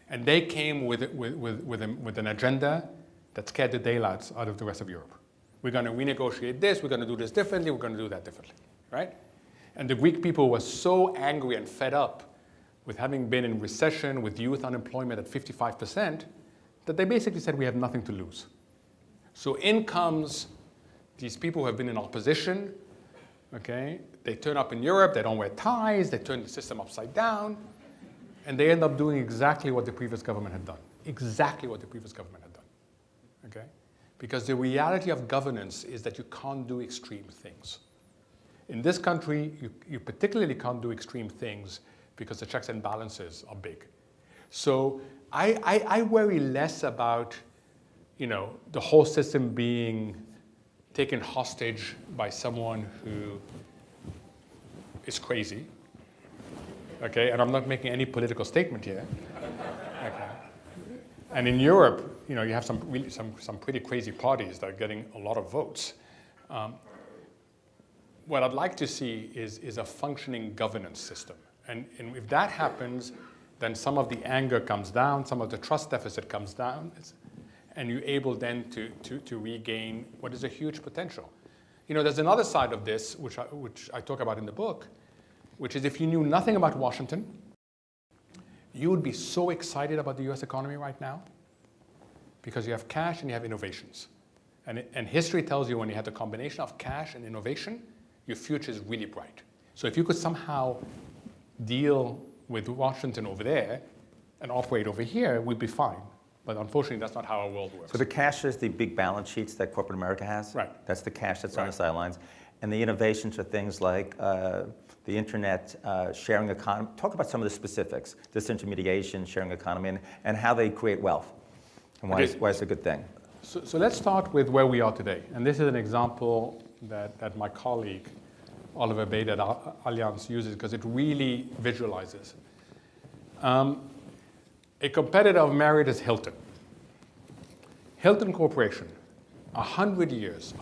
Speaker 3: And they came with an agenda that scared the daylights out of the rest of Europe. We're going to renegotiate this, we're going to do this differently, we're going to do that differently, right? And the Greek people were so angry and fed up with having been in recession, with youth unemployment at 55%, that they basically said we have nothing to lose. So in comes these people who have been in opposition, okay? They turn up in Europe, they don't wear ties, they turn the system upside down, and they end up doing exactly what the previous government had done. Exactly what the previous government had done, okay? Because the reality of governance is that you can't do extreme things. In this country, you particularly can't do extreme things because the checks and balances are big. So I worry less about, the whole system being taken hostage by someone who is crazy. Okay, and I'm not making any political statement here. Okay. And in Europe, you have some pretty crazy parties that are getting a lot of votes. What I'd like to see is a functioning governance system. And if that happens, then some of the anger comes down, some of the trust deficit comes down, and you're able then to regain what is a huge potential. There's another side of this, which I talk about in the book, which is if you knew nothing about Washington, you would be so excited about the US economy right now because you have cash and you have innovations. And history tells you when you have the combination of cash and innovation, your future is really bright. So if you could somehow deal with Washington over there and operate over here, we'd be fine. But unfortunately, that's not how our world works.
Speaker 2: So the cash is the big balance sheets that corporate America has?
Speaker 3: Right.
Speaker 2: That's the cash that's on the sidelines. And the innovations are things like the internet, sharing economy. Talk about some of the specifics, disintermediation, sharing economy, and how they create wealth, and why it's a good thing.
Speaker 3: So let's start with where we are today. And this is an example that my colleague, Oliver Bade at Allianz uses because it really visualizes. A competitor of Marriott is Hilton. Hilton Corporation, 100 years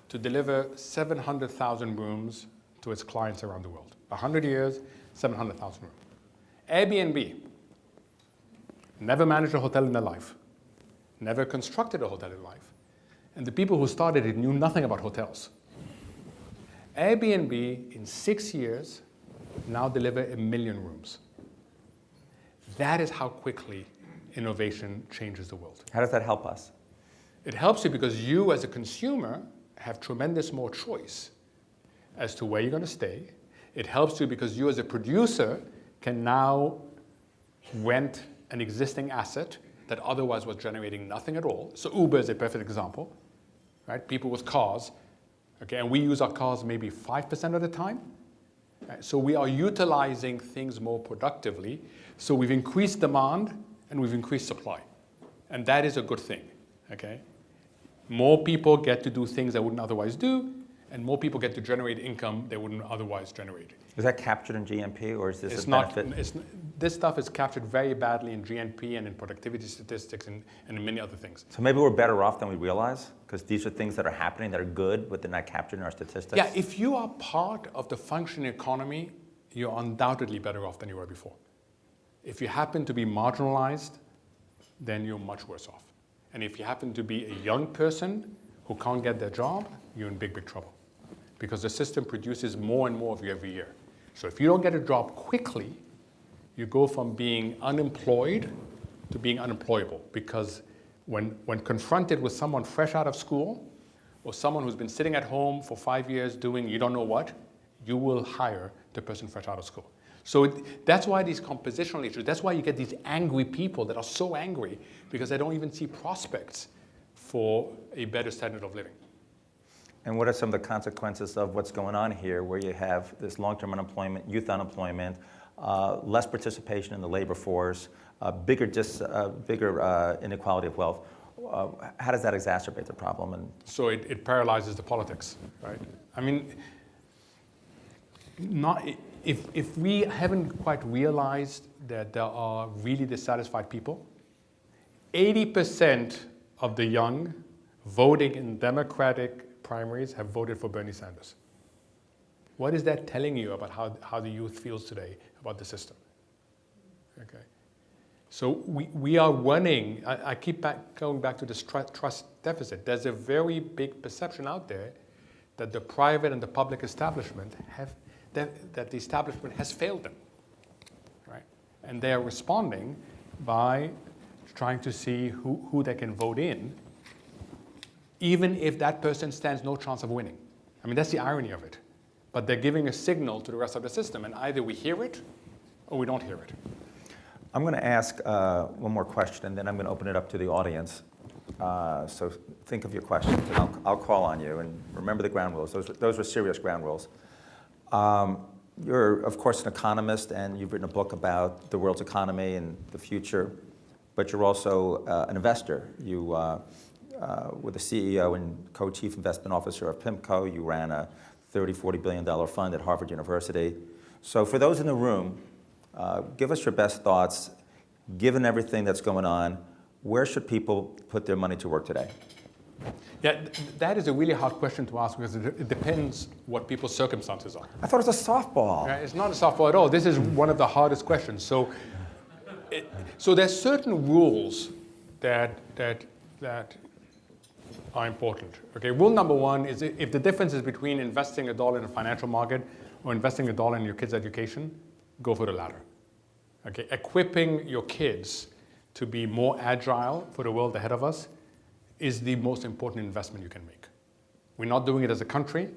Speaker 3: to deliver 700,000 rooms to its clients around the world. 100 years, 700,000 rooms. Airbnb, never managed a hotel in their life, never constructed a hotel in life. And the people who started it knew nothing about hotels. Airbnb, in 6 years, now deliver 1 million rooms. That is how quickly innovation changes the world.
Speaker 2: How does that help us?
Speaker 3: It helps you because you, as a consumer, have tremendous more choice as to where you're going to stay. It helps you because you, as a producer, can now rent an existing asset that otherwise was generating nothing at all. So Uber is a perfect example, right? People with cars, okay, and we use our cars maybe 5% of the time. Right? So we are utilizing things more productively. So we've increased demand and we've increased supply. And that is a good thing, okay? More people get to do things they wouldn't otherwise do, and more people get to generate income they wouldn't otherwise generate.
Speaker 2: Is that captured in GNP, or is this
Speaker 3: It's
Speaker 2: a
Speaker 3: not.
Speaker 2: benefit?
Speaker 3: This stuff is captured very badly in GNP and in productivity statistics and in many other things.
Speaker 2: So maybe we're better off than we realize, because these are things that are happening that are good, but they're not captured in our statistics?
Speaker 3: Yeah, if you are part of the functioning economy, you're undoubtedly better off than you were before. If you happen to be marginalized, then you're much worse off. And if you happen to be a young person who can't get their job, you're in big, big trouble. Because the system produces more and more of you every year. So if you don't get a job quickly, you go from being unemployed to being unemployable. Because when confronted with someone fresh out of school, or someone who's been sitting at home for 5 years doing you don't know what, you will hire the person fresh out of school. So that's why these compositional issues, that's why you get these angry people that are so angry because they don't even see prospects for a better standard of living.
Speaker 2: And what are some of the consequences of what's going on here, where you have this long-term unemployment, youth unemployment, less participation in the labor force, bigger inequality of wealth? How does that exacerbate the problem? And
Speaker 3: so it paralyzes the politics, right? I mean, if we haven't quite realized that there are really dissatisfied people, 80% of the young voting in Democratic primaries have voted for Bernie Sanders. What is that telling you about how the youth feels today about the system? Okay. So we are running, I keep going back to this trust deficit. There's a very big perception out there that the private and the public establishment that the establishment has failed them, right? And they are responding by trying to see who they can vote in, even if that person stands no chance of winning. I mean, that's the irony of it. But they're giving a signal to the rest of the system, and either we hear it or we don't hear it.
Speaker 2: I'm going to ask one more question, and then I'm going to open it up to the audience. So think of your questions, and I'll call on you. And remember the ground rules. Those were serious ground rules. You're, of course, an economist, and you've written a book about the world's economy and the future. But you're also an investor. You were the CEO and co-chief investment officer of PIMCO. You ran a $30–40 billion fund at Harvard University. So for those in the room, give us your best thoughts. Given everything that's going on, where should people put their money to work today?
Speaker 3: Yeah, that is a really hard question to ask because it depends what people's circumstances are.
Speaker 2: I thought it was a softball.
Speaker 3: Right? It's not a softball at all. This is one of the hardest questions. So there's certain rules that are important. Okay, rule number one is if the difference is between investing $1 in a financial market or investing $1 in your kid's education, go for the latter. Okay, equipping your kids to be more agile for the world ahead of us is the most important investment you can make. We're not doing it as a country,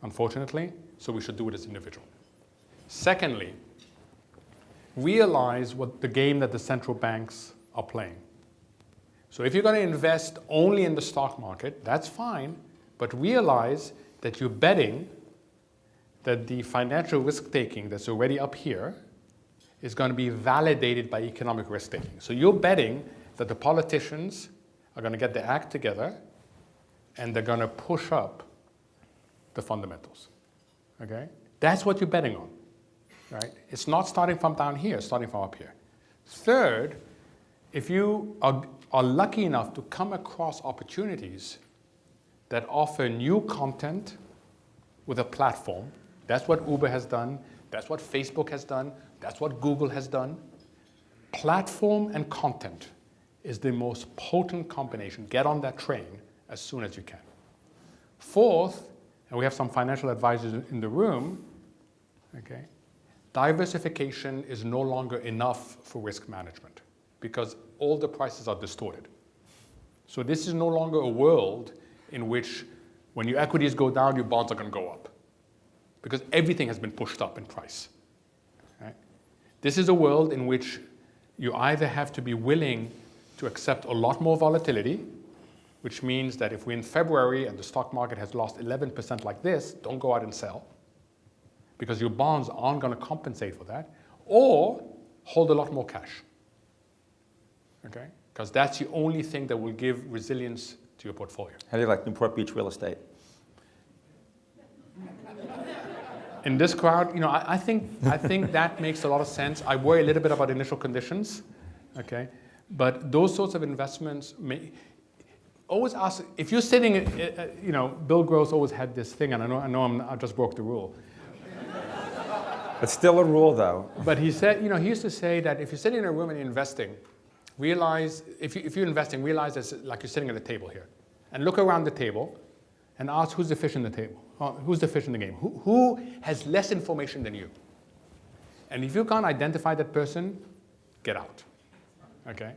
Speaker 3: unfortunately, so we should do it as an individual. Secondly, realize what the game that the central banks are playing. So if you're going to invest only in the stock market, that's fine, but realize that you're betting that the financial risk-taking that's already up here is going to be validated by economic risk-taking. So you're betting that the politicians are going to get their act together and they're going to push up the fundamentals. Okay? That's what you're betting on. Right? It's not starting from down here, it's starting from up here. Third, if you are lucky enough to come across opportunities that offer new content with a platform, that's what Uber has done, that's what Facebook has done, that's what Google has done. Platform and content is the most potent combination. Get on that train as soon as you can. Fourth, and we have some financial advisors in the room, okay, diversification is no longer enough for risk management because all the prices are distorted. So this is no longer a world in which when your equities go down, your bonds are going to go up because everything has been pushed up in price. Right? This is a world in which you either have to be willing to accept a lot more volatility, which means that if we're in February and the stock market has lost 11% like this, don't go out and sell because your bonds aren't going to compensate for that, or hold a lot more cash, okay? Because that's the only thing that will give resilience to your portfolio.
Speaker 2: How do you like Newport Beach real estate?
Speaker 3: In this crowd, you know, I think that makes a lot of sense. I worry a little bit about initial conditions, okay? But those sorts of investments always ask, if you're sitting, you know, Bill Gross always had this thing, and I just broke the rule.
Speaker 2: It's still a rule, though.
Speaker 3: But he said, you know, he used to say that if you're sitting in a room and you're investing, realize, if you're investing, realize it's like you're sitting at a table here. And look around the table and ask who's the fish in the table, who's the fish in the game, who has less information than you. And if you can't identify that person, get out. Okay?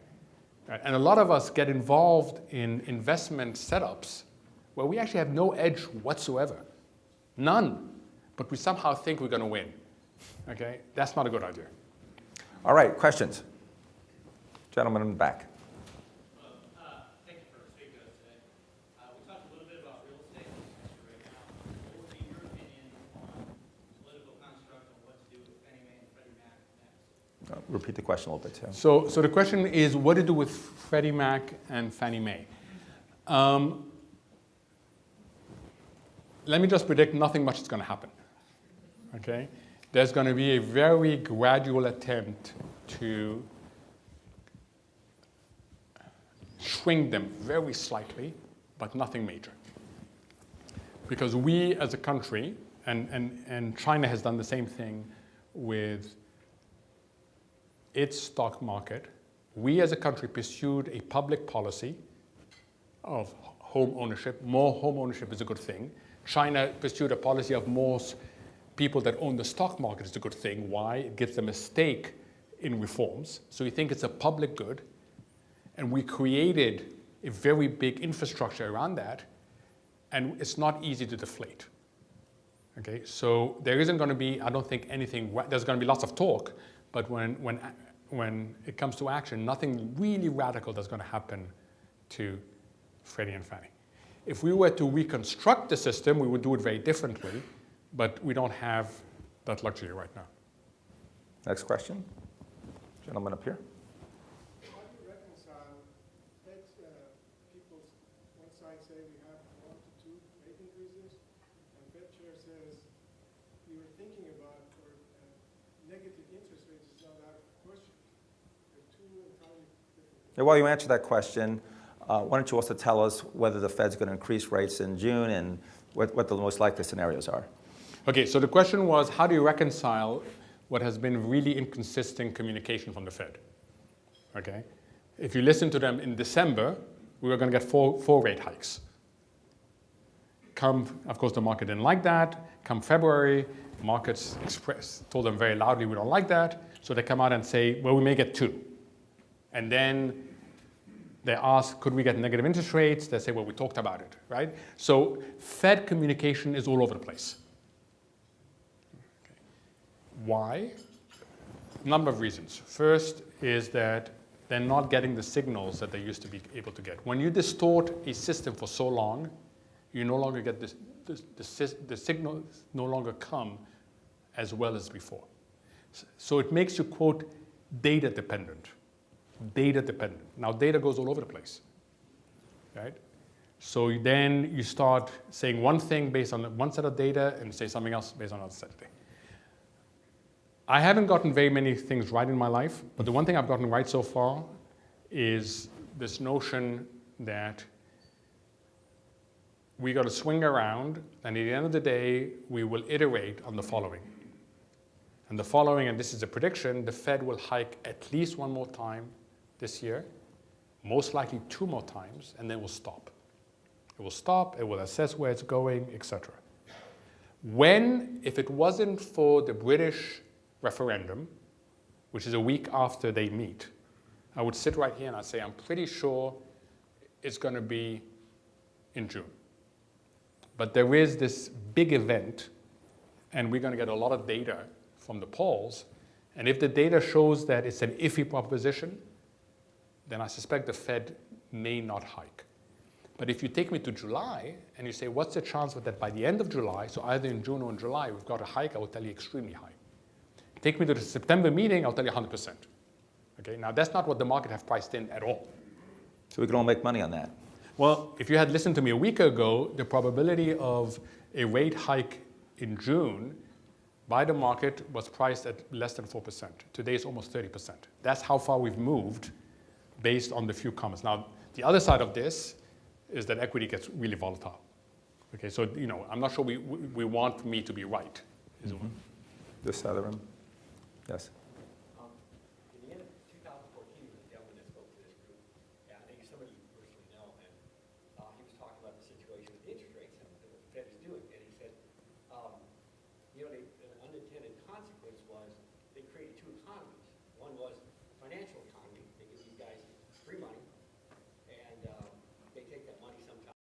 Speaker 3: And a lot of us get involved in investment setups where we actually have no edge whatsoever. None. But we somehow think we're going to win. Okay? That's not a good idea.
Speaker 2: All right, questions? Gentleman in the back.
Speaker 4: Thank you for speaking to us today. We talked a little bit about real estate right now. What would be your opinion on political construct and what to do with Fannie Mae and Freddie Mac next?
Speaker 2: Repeat the question a little bit, too.
Speaker 3: So the question is what to do with Freddie Mac and Fannie Mae. Let me just predict nothing much is going to happen. Okay? There's going to be a very gradual attempt to shrink them very slightly, but nothing major. Because we as a country, and China has done the same thing with its stock market, we as a country pursued a public policy of home ownership. More home ownership is a good thing. China pursued a policy of more people that own the stock market is a good thing. Why? It gives them a stake in reforms. So we think it's a public good. And we created a very big infrastructure around that. And it's not easy to deflate. Okay? So there isn't going to be, I don't think anything, there's going to be lots of talk. But when it comes to action, nothing really radical that's going to happen to Freddie and Fannie. If we were to reconstruct the system, we would do it very differently, but we don't have that luxury right now.
Speaker 2: Next question. Gentleman up here.
Speaker 5: How do you reconcile Fed's people's one side say we have 1 to 2 rate increases, and Fed chair says we were thinking about or negative interest rates is not out of question. They're two entirely different.
Speaker 2: Yeah, while you answer that question, why don't you also tell us whether the Fed's going to increase rates in June and what the most likely scenarios are?
Speaker 3: Okay, so the question was, how do you reconcile what has been really inconsistent communication from the Fed? Okay, if you listen to them in December, we were going to get four rate hikes. Of course, the market didn't like that. Come February, markets told them very loudly, we don't like that. So they come out and say, well, we may get 2. And then they ask, could we get negative interest rates? They say, well, we talked about it, right? So Fed communication is all over the place. Okay. Why? Number of reasons. First is that they're not getting the signals that they used to be able to get. When you distort a system for so long, you no longer get the signals no longer come as well as before. So it makes you, quote, data dependent. Data dependent. Now data goes all over the place, right? So then you start saying one thing based on one set of data and say something else based on another set of data. I haven't gotten very many things right in my life, but the one thing I've gotten right so far is this notion that we got to swing around, and at the end of the day, we will iterate on the following. And the following, and this is a prediction, the Fed will hike at least 1 more time this year, most likely 2 more times, and then will stop. It will stop, it will assess where it's going, etc. When, if it wasn't for the British referendum, which is a week after they meet, I would sit right here and I'd say, I'm pretty sure it's going to be in June. But there is this big event, and we're going to get a lot of data from the polls, and if the data shows that it's an iffy proposition, then I suspect the Fed may not hike. But if you take me to July, and you say, what's the chance that by the end of July, so either in June or in July, we've got a hike, I will tell you extremely high. Take me to the September meeting, I'll tell you 100%. Okay, now that's not what the market have priced in at all.
Speaker 2: So we can all make money on that.
Speaker 3: Well, if you had listened to me a week ago, the probability of a rate hike in June by the market was priced at less than 4%. Today it's almost 30%. That's how far we've moved based on the few comments. Now, the other side of this is that equity gets really volatile. Okay, so I'm not sure we want me to be right.
Speaker 2: Mm-hmm. This side of the room. Yes.
Speaker 6: In the end of 2014, the gentleman that spoke to this group, and I think somebody you personally know, and he was talking about the situation with the interest rates and what the Fed is doing, and he said, an unintended consequence was they created 2 economies. One was financial economy. They give these guys free money, and they take that money sometimes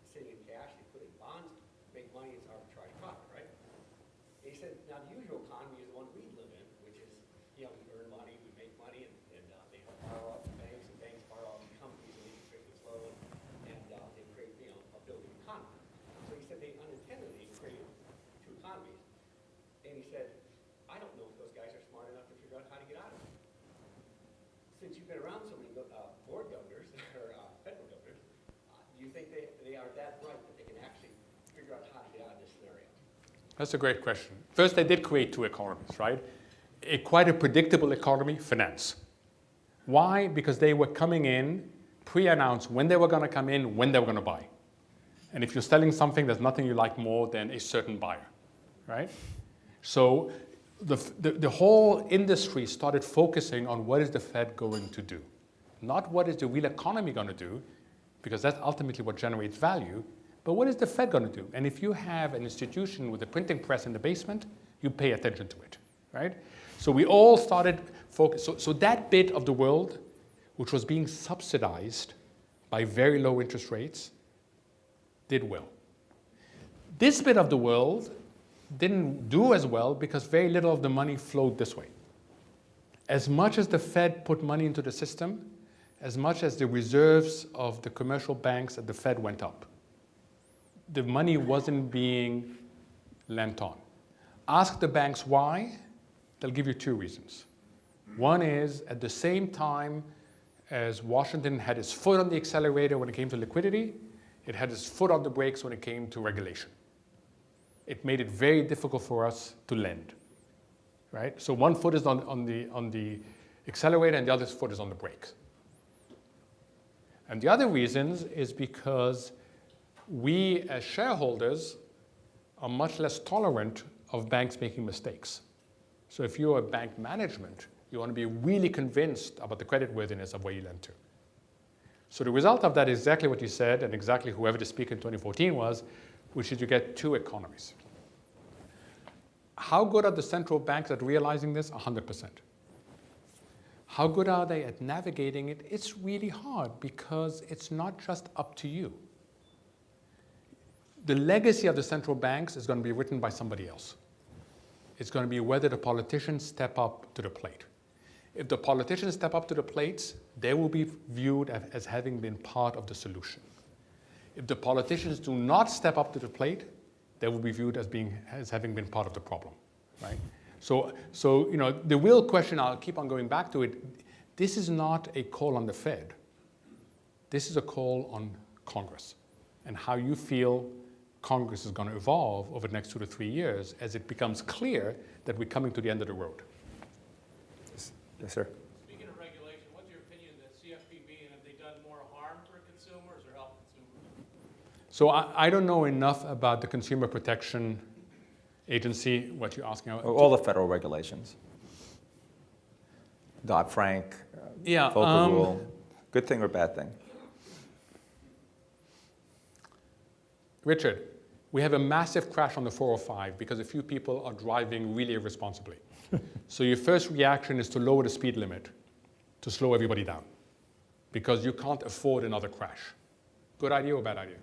Speaker 6: sitting in cash, they put it in bonds, make money, it's arbitrage profit, right? And he said, now the usual economy is the one we live in, which is, we earn money, we make money, and they borrow off the banks, and banks borrow off the companies, and interest rate is low, and they create, a building economy. So he said they unintendedly created 2 economies. And he said, I don't know if those guys are smart enough to figure out how to get out of it. Since you've been around so many board governors, or federal governors, do you think they are that bright that they can actually figure out how to get out of this scenario?
Speaker 3: That's a great question. First, they did create 2 economies, right? Quite a predictable economy, finance. Why? Because they were coming in, pre-announced when they were going to come in, when they were going to buy. And if you're selling something, there's nothing you like more than a certain buyer, right? So the whole industry started focusing on what is the Fed going to do. Not what is the real economy going to do, because that's ultimately what generates value, but what is the Fed going to do? And if you have an institution with a printing press in the basement, you pay attention to it, right? So we all started focus. So that bit of the world, which was being subsidized by very low interest rates, did well. This bit of the world didn't do as well because very little of the money flowed this way. As much as the Fed put money into the system, as much as the reserves of the commercial banks at the Fed went up. The money wasn't being lent on. Ask the banks why, they'll give you two reasons. One is, at the same time as Washington had its foot on the accelerator when it came to liquidity, it had its foot on the brakes when it came to regulation. It made it very difficult for us to lend, right? So one foot is on the accelerator and the other foot is on the brakes. And the other reasons is because we as shareholders are much less tolerant of banks making mistakes. So if you're a bank management, you want to be really convinced about the creditworthiness of where you lend to. So the result of that is exactly what you said, and exactly whoever the speaker in 2014 was, which is you get two economies. How good are the central banks at realizing this? 100%. How good are they at navigating it? It's really hard because it's not just up to you. The legacy of the central banks is going to be written by somebody else. It's going to be whether the politicians step up to the plate. If the politicians step up to the plate, they will be viewed as having been part of the solution. If the politicians do not step up to the plate, they will be viewed as having been part of the problem, right? So you know, the real question, I'll keep on going back to it, this is not a call on the Fed. This is a call on Congress and how you feel Congress is going to evolve over the next 2 to 3 years as it becomes clear that we're coming to the end of the road.
Speaker 2: Yes, sir.
Speaker 7: Speaking of regulation, what's your opinion that CFPB, and have they done more harm for consumers or help consumers?
Speaker 3: So I don't know enough about the Consumer Protection Agency, what you're asking about.
Speaker 2: All the federal regulations. Dodd-Frank,
Speaker 3: Yeah,
Speaker 2: Volcker Rule. Good thing or bad thing?
Speaker 3: Richard, we have a massive crash on the 405 because a few people are driving really irresponsibly. So your first reaction is to lower the speed limit to slow everybody down because you can't afford another crash. Good idea or bad idea?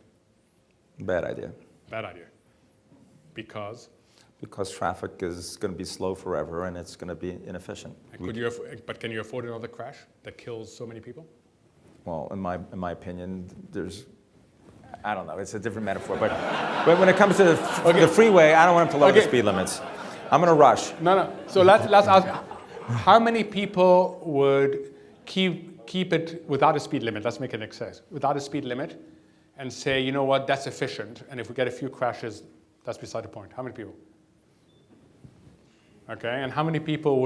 Speaker 2: Bad idea.
Speaker 3: Bad idea. Because?
Speaker 2: Because traffic is going to be slow forever and it's going to be inefficient.
Speaker 3: But can you afford another crash that kills so many people?
Speaker 2: Well, in my opinion, I don't know, it's a different metaphor, but when it comes to the freeway, I don't want them to lower the speed limits. I'm going to rush.
Speaker 3: No. So let's ask, how many people would keep it without a speed limit? Let's make it an excess. Without a speed limit and say, you know what, that's efficient. And if we get a few crashes, that's beside the point. How many people? Okay, and how many people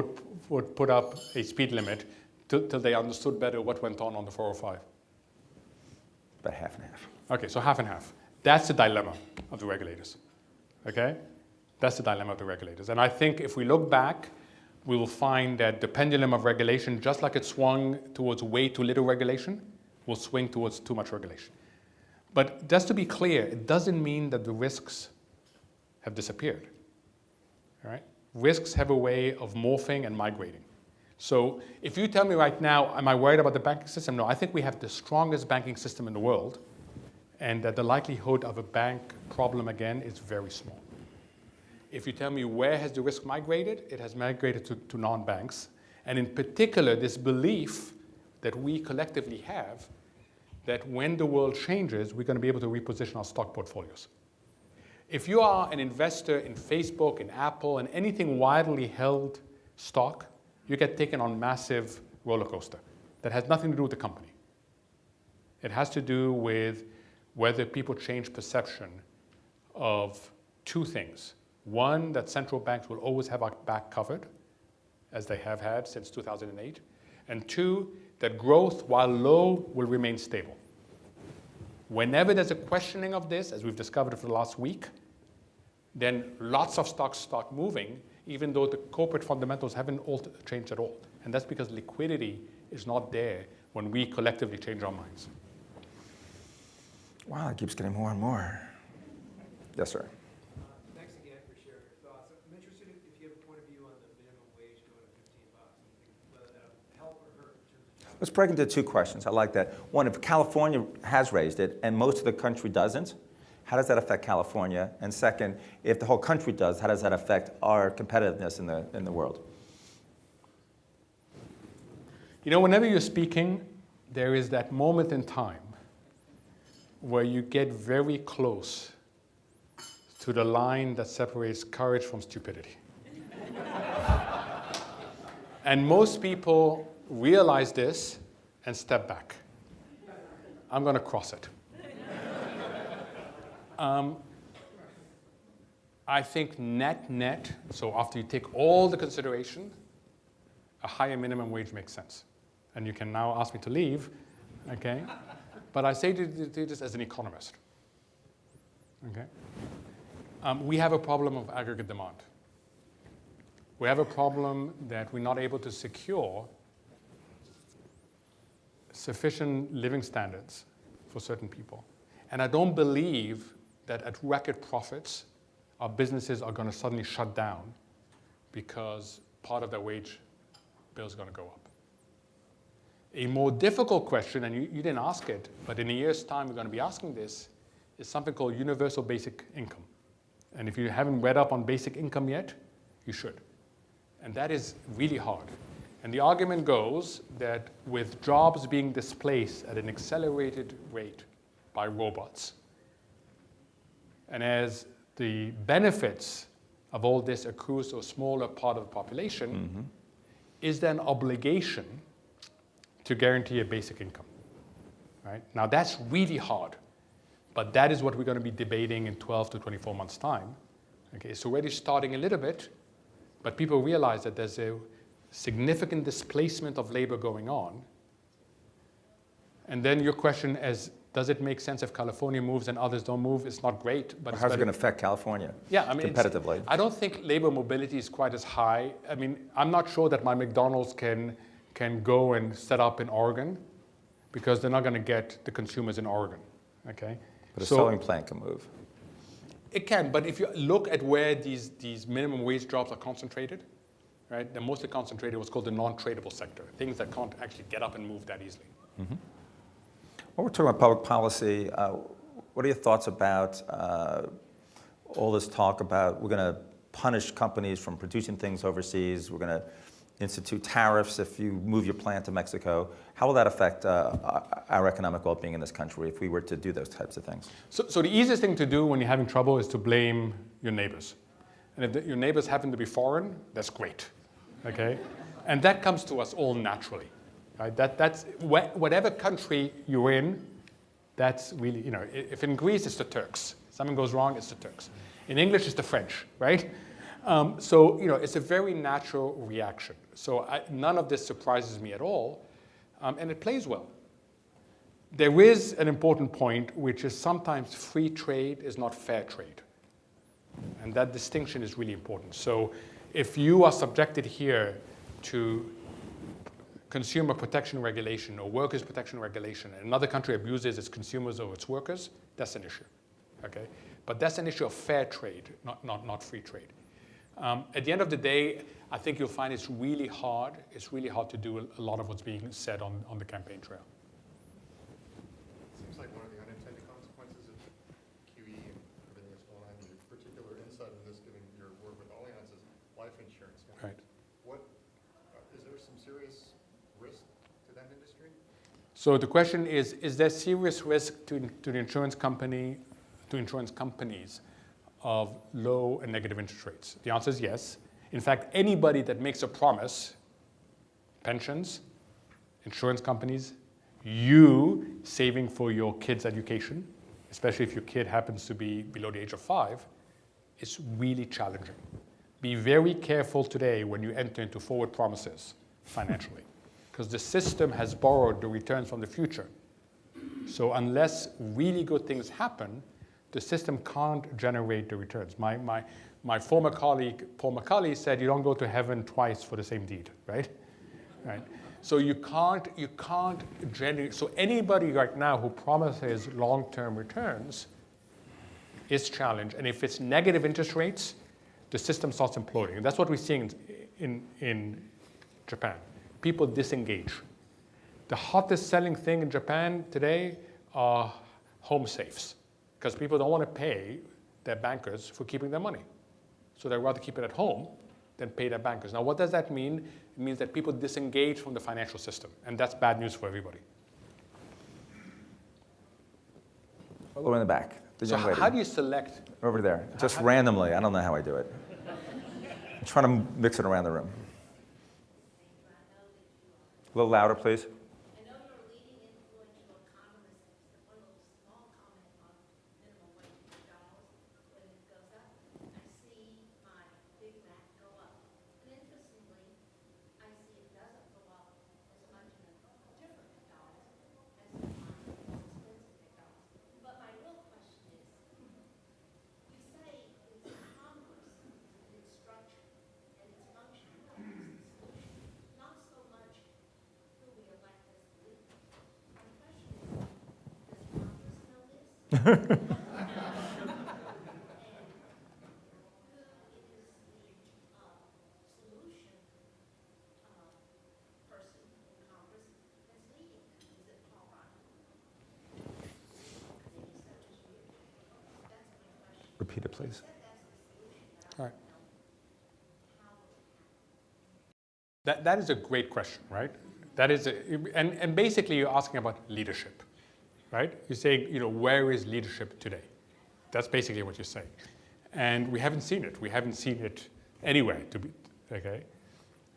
Speaker 3: would put up a speed limit till they understood better what went on the 405?
Speaker 2: About half and half.
Speaker 3: Okay, so half and half. That's the dilemma of the regulators, okay? That's the dilemma of the regulators. And I think if we look back, we will find that the pendulum of regulation, just like it swung towards way too little regulation, will swing towards too much regulation. But just to be clear, it doesn't mean that the risks have disappeared, all right? Risks have a way of morphing and migrating. So if you tell me right now, am I worried about the banking system? No, I think we have the strongest banking system in the world, and that the likelihood of a bank problem again is very small. If you tell me where has the risk migrated, it has migrated to non-banks, and in particular this belief that we collectively have that when the world changes, we're going to be able to reposition our stock portfolios. If you are an investor in Facebook, in Apple, and anything widely held stock, you get taken on massive roller coaster that has nothing to do with the company. It has to do with whether people change perception of two things. One, that central banks will always have our back covered, as they have had since 2008. And two, that growth, while low, will remain stable. Whenever there's a questioning of this, as we've discovered for the last week, then lots of stocks start moving, even though the corporate fundamentals haven't changed at all. And that's because liquidity is not there when we collectively change our minds.
Speaker 2: Wow, it keeps getting more and more. Yes, sir.
Speaker 8: Thanks again for sharing your thoughts. I'm interested if you have a point of view on the minimum wage going to $15, whether that'll help or hurt in terms of.
Speaker 2: Let's break into two questions. I like that. One, if California has raised it and most of the country doesn't, how does that affect California? And second, if the whole country does, how does that affect our competitiveness in the world?
Speaker 3: You know, whenever you're speaking, there is that moment in time where you get very close to the line that separates courage from stupidity. And most people realize this and step back. I'm going to cross it. I think net, so after you take all the consideration, a higher minimum wage makes sense. And you can now ask me to leave, okay? But I say to this as an economist, okay? We have a problem of aggregate demand. We have a problem that we're not able to secure sufficient living standards for certain people. And I don't believe that at record profits, our businesses are going to suddenly shut down because part of their wage bill is going to go up. A more difficult question, and you didn't ask it, but in a year's time we're going to be asking this, is something called universal basic income. And if you haven't read up on basic income yet, you should. And that is really hard. And the argument goes that with jobs being displaced at an accelerated rate by robots, and as the benefits of all this accrues to a smaller part of the population, is there an obligation to guarantee a basic income? Right? Now that's really hard, but that is what we're going to be debating in 12 to 24 months' time. Okay, it's already starting a little bit, but people realize that there's a significant displacement of labor going on. And then your question is, does it make sense if California moves and others don't move? It's not great, but
Speaker 2: how's it going to affect California?
Speaker 3: Yeah, I mean,
Speaker 2: competitively?
Speaker 3: I don't think labor mobility is quite as high. I mean, I'm not sure that my McDonald's can go and set up in Oregon because they're not going to get the consumers in Oregon. Okay,
Speaker 2: but a sewing plant can move.
Speaker 3: It can, but if you look at where these minimum wage jobs are concentrated, right? They're mostly concentrated in what's called the non-tradable sector, things that can't actually get up and move that easily.
Speaker 2: Mm-hmm. When we're talking about public policy, what are your thoughts about all this talk about we're going to punish companies from producing things overseas, we're going to institute tariffs if you move your plant to Mexico? How will that affect our economic well-being in this country if we were to do those types of things?
Speaker 3: So the easiest thing to do when you're having trouble is to blame your neighbors. And if your neighbors happen to be foreign, that's great, okay? And that comes to us all naturally, right? That's whatever country you're in, that's really, you know, if in Greece, it's the Turks. If something goes wrong, it's the Turks. In English, it's the French, right? So, you know, it's a very natural reaction. So none of this surprises me at all, and it plays well. There is an important point, which is sometimes free trade is not fair trade. And that distinction is really important. So if you are subjected here to consumer protection regulation or workers' protection regulation, and another country abuses its consumers or its workers, that's an issue, okay? But that's an issue of fair trade, not free trade. At the end of the day, I think you'll find it's really hard to do a lot of what's being said on the campaign trail.
Speaker 9: Seems like one of the unintended consequences of QE and everything that's going on, your particular insight on this, given your work with Allianz, is life insurance.
Speaker 3: Right.
Speaker 9: What, is there some serious risk to that industry?
Speaker 3: So the question is there serious risk to the insurance company, to insurance companies of low and negative interest rates? The answer is yes. In fact, anybody that makes a promise, pensions, insurance companies, you saving for your kid's education, especially if your kid happens to be below the age of 5, is really challenging. Be very careful today when you enter into forward promises financially, because the system has borrowed the returns from the future. So unless really good things happen, the system can't generate the returns. My former colleague, Paul McCulley, said you don't go to heaven twice for the same deed, right? Right. So you can't generate, so anybody right now who promises long-term returns is challenged. And if it's negative interest rates, the system starts imploding. And that's what we're seeing in Japan. People disengage. The hottest selling thing in Japan today are home safes, because people don't want to pay their bankers for keeping their money. So they'd rather keep it at home than pay their bankers. Now, what does that mean? It means that people disengage from the financial system, and that's bad news for everybody.
Speaker 2: Over in the back. The
Speaker 3: So
Speaker 2: young lady.
Speaker 3: how do you select?
Speaker 2: Over there. Just randomly. I don't know how I do it. I'm trying to mix it around the room. A little louder, please.
Speaker 10: I know you're a leading influential economist. One little small comment on minimum wage in McDonald's. When it goes up, I see my Big Mac go up. And interestingly, I see it doesn't go up as much in a different McDonald's as in my expensive McDonald's. But my real question is, you say it's commerce in its structure and its function, not so much who we elect as the leader. My question is, does Congress know this? And who is the solution person in Congress that's leading? Is it Paul Ryan? Maybe such as you? That's my question.
Speaker 2: Repeat it, please.
Speaker 10: That's the solution that
Speaker 3: All
Speaker 10: I
Speaker 3: right.
Speaker 10: don't know how will it happen.
Speaker 3: That is a great question, right? That is, and basically you're asking about leadership, right? You're saying, where is leadership today? That's basically what you're saying. And we haven't seen it. We haven't seen it anywhere, okay?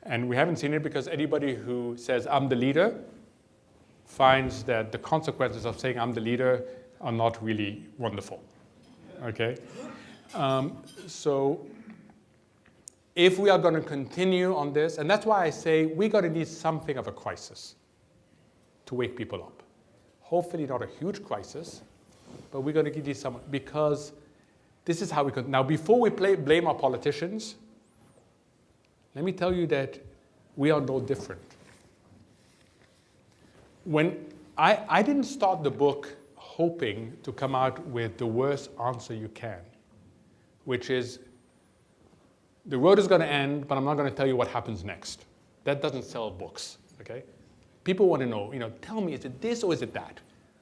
Speaker 3: And we haven't seen it because anybody who says, I'm the leader, finds that the consequences of saying I'm the leader are not really wonderful, okay? So if we are going to continue on this, and that's why I say we're going to need something of a crisis to wake people up. Hopefully not a huge crisis, but we're going to need some, because this is how we could. Now, before we blame our politicians, let me tell you that we are no different. When I didn't start the book hoping to come out with the worst answer you can, which is, the road is going to end, but I'm not going to tell you what happens next. That doesn't sell books, okay? People want to know, tell me, is it this or is it that?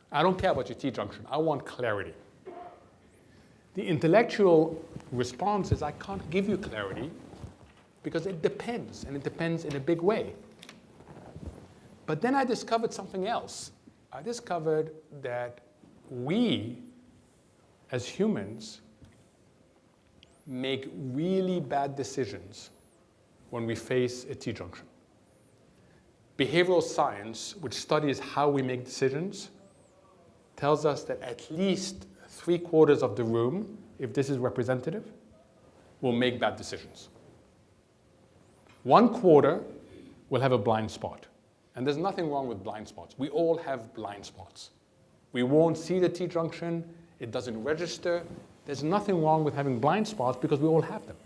Speaker 3: I don't care about your T-junction. I want clarity. The intellectual response is, I can't give you clarity because it depends, and it depends in a big way. But then I discovered something else. I discovered that we, as humans, make really bad decisions when we face a T-junction. Behavioral science, which studies how we make decisions, tells us that at least 3/4 of the room, if this is representative, will make bad decisions. 1/4 will have a blind spot. And there's nothing wrong with blind spots. We all have blind spots. We won't see the T-junction. It doesn't register. There's nothing wrong with having blind spots because we all have them.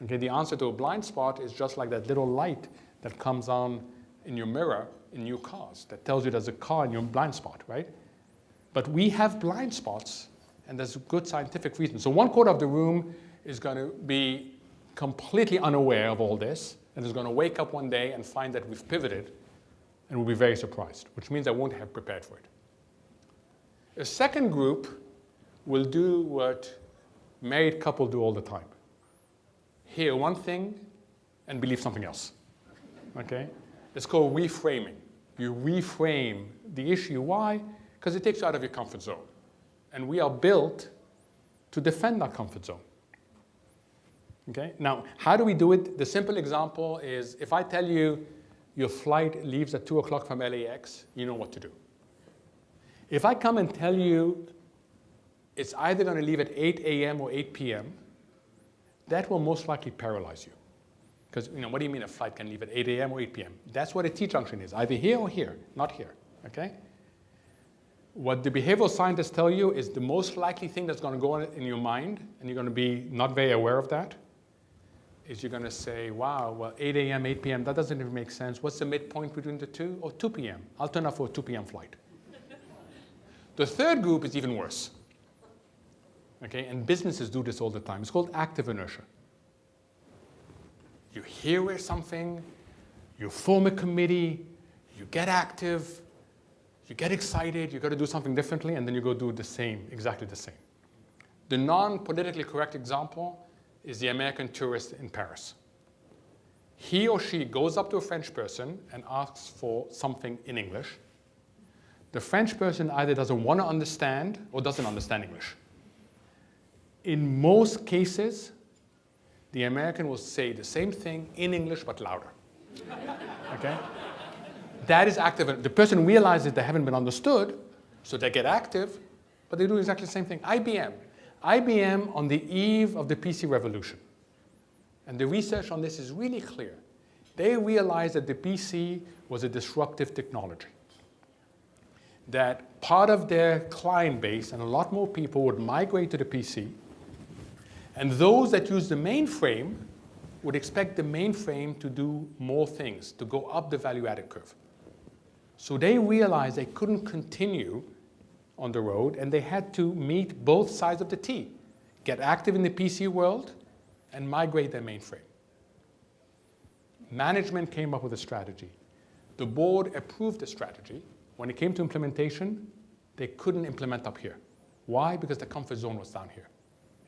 Speaker 3: Okay, the answer to a blind spot is just like that little light that comes on in your mirror in new cars that tells you there's a car in your blind spot, right? But we have blind spots, and there's a good scientific reason. So 1/4 of the room is going to be completely unaware of all this, and is going to wake up one day and find that we've pivoted, and will be very surprised, which means I won't have prepared for it. A second group will do what married couples do all the time. Hear one thing and believe something else, okay? It's called reframing. You reframe the issue. Why? Because it takes you out of your comfort zone. And we are built to defend our comfort zone. Okay? Now, how do we do it? The simple example is if I tell you your flight leaves at 2 o'clock from LAX, you know what to do. If I come and tell you it's either going to leave at 8 a.m. or 8 p.m., that will most likely paralyze you. Because, what do you mean a flight can leave at 8 a.m. or 8 p.m.? That's what a T-junction is, either here or here, not here, okay? What the behavioral scientists tell you is the most likely thing that's going to go on in your mind, and you're going to be not very aware of that, is you're going to say, wow, well, 8 a.m., 8 p.m., that doesn't even make sense. What's the midpoint between the two? Or 2 p.m. I'll turn up for a 2 p.m. flight. The third group is even worse. Okay, and businesses do this all the time. It's called active inertia. You hear something, you form a committee, you get active, you get excited, you got to do something differently, and then you go do the same, exactly the same. The non-politically correct example is the American tourist in Paris. He or she goes up to a French person and asks for something in English. the French person either doesn't want to understand or doesn't understand English. In most cases, the American will say the same thing in English but louder. Okay? That is active. The person realizes they haven't been understood, so they get active, but they do exactly the same thing. IBM on the eve of the PC revolution, and the research on this is really clear. They realized that the PC was a disruptive technology, that part of their client base and a lot more people would migrate to the PC, and those that use the mainframe would expect the mainframe to do more things, to go up the value-added curve. So they realized they couldn't continue on the road, and they had to meet both sides of the T, get active in the PC world and migrate their mainframe. Management came up with a strategy. The board approved the strategy. When it came to implementation, they couldn't implement up here. Why? Because the comfort zone was down here.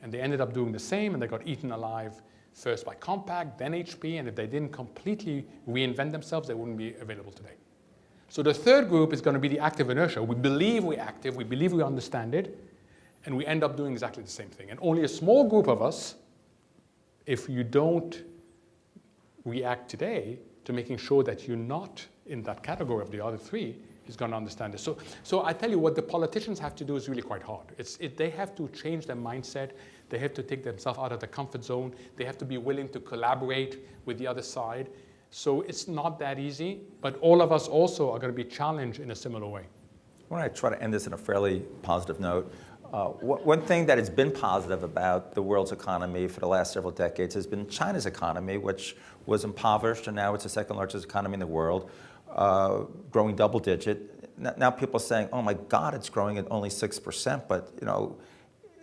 Speaker 3: And they ended up doing the same, and they got eaten alive first by Compaq, then HP, and if they didn't completely reinvent themselves, they wouldn't be available today. So the third group is going to be the active inertia. We believe we're active, we believe we understand it, and we end up doing exactly the same thing. And only a small group of us, if you don't react today to making sure that you're not in that category of the other three, is going to understand this. So I tell you, what the politicians have to do is really quite hard. They have to change their mindset. They have to take themselves out of the comfort zone. They have to be willing to collaborate with the other side. So it's not that easy, but all of us also are going to be challenged in a similar way.
Speaker 2: I want to try to end this on a fairly positive note. One thing that has been positive about the world's economy for the last several decades has been China's economy, which was impoverished, and now it's the second largest economy in the world, growing double digit. Now people are saying, oh my God, it's growing at only 6%, but you know,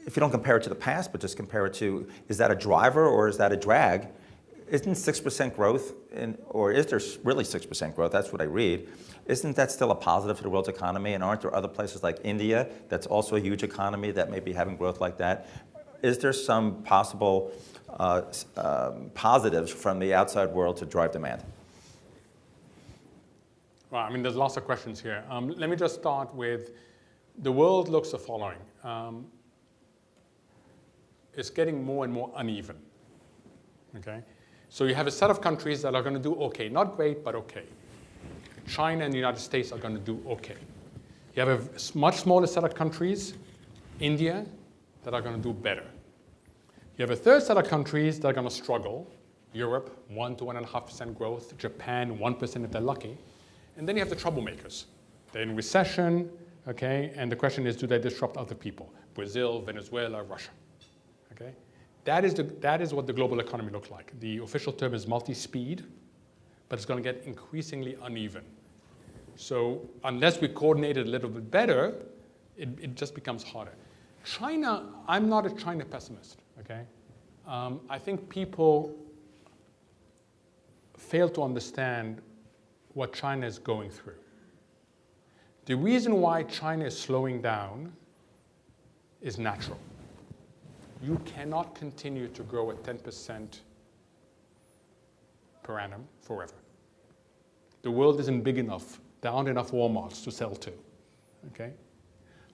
Speaker 2: if you don't compare it to the past, but just compare it to, is that a driver or is that a drag? Isn't 6% growth, or is there really 6% growth? That's what I read. Isn't that still a positive for the world's economy? And aren't there other places like India that's also a huge economy that may be having growth like that? Is there some possible positives from the outside world to drive demand?
Speaker 3: Well, I mean, there's lots of questions here. Let me just start with, the world looks the following. It's getting more and more uneven, okay? So you have a set of countries that are going to do okay. Not great, but okay. China and the United States are going to do okay. You have a much smaller set of countries, India, that are going to do better. You have a third set of countries that are going to struggle. Europe, 1 to 1.5% growth. Japan, 1% if they're lucky. And then you have the troublemakers. They're in recession, okay? And the question is, do they disrupt other people? Brazil, Venezuela, Russia, okay? That is what the global economy looks like. The official term is multi-speed, but it's going to get increasingly uneven. So unless we coordinate it a little bit better, it just becomes harder. China, I'm not a China pessimist, okay? I think people fail to understand what China is going through. The reason why China is slowing down is natural. You cannot continue to grow at 10% per annum forever. The world isn't big enough. There aren't enough Walmarts to sell to, okay?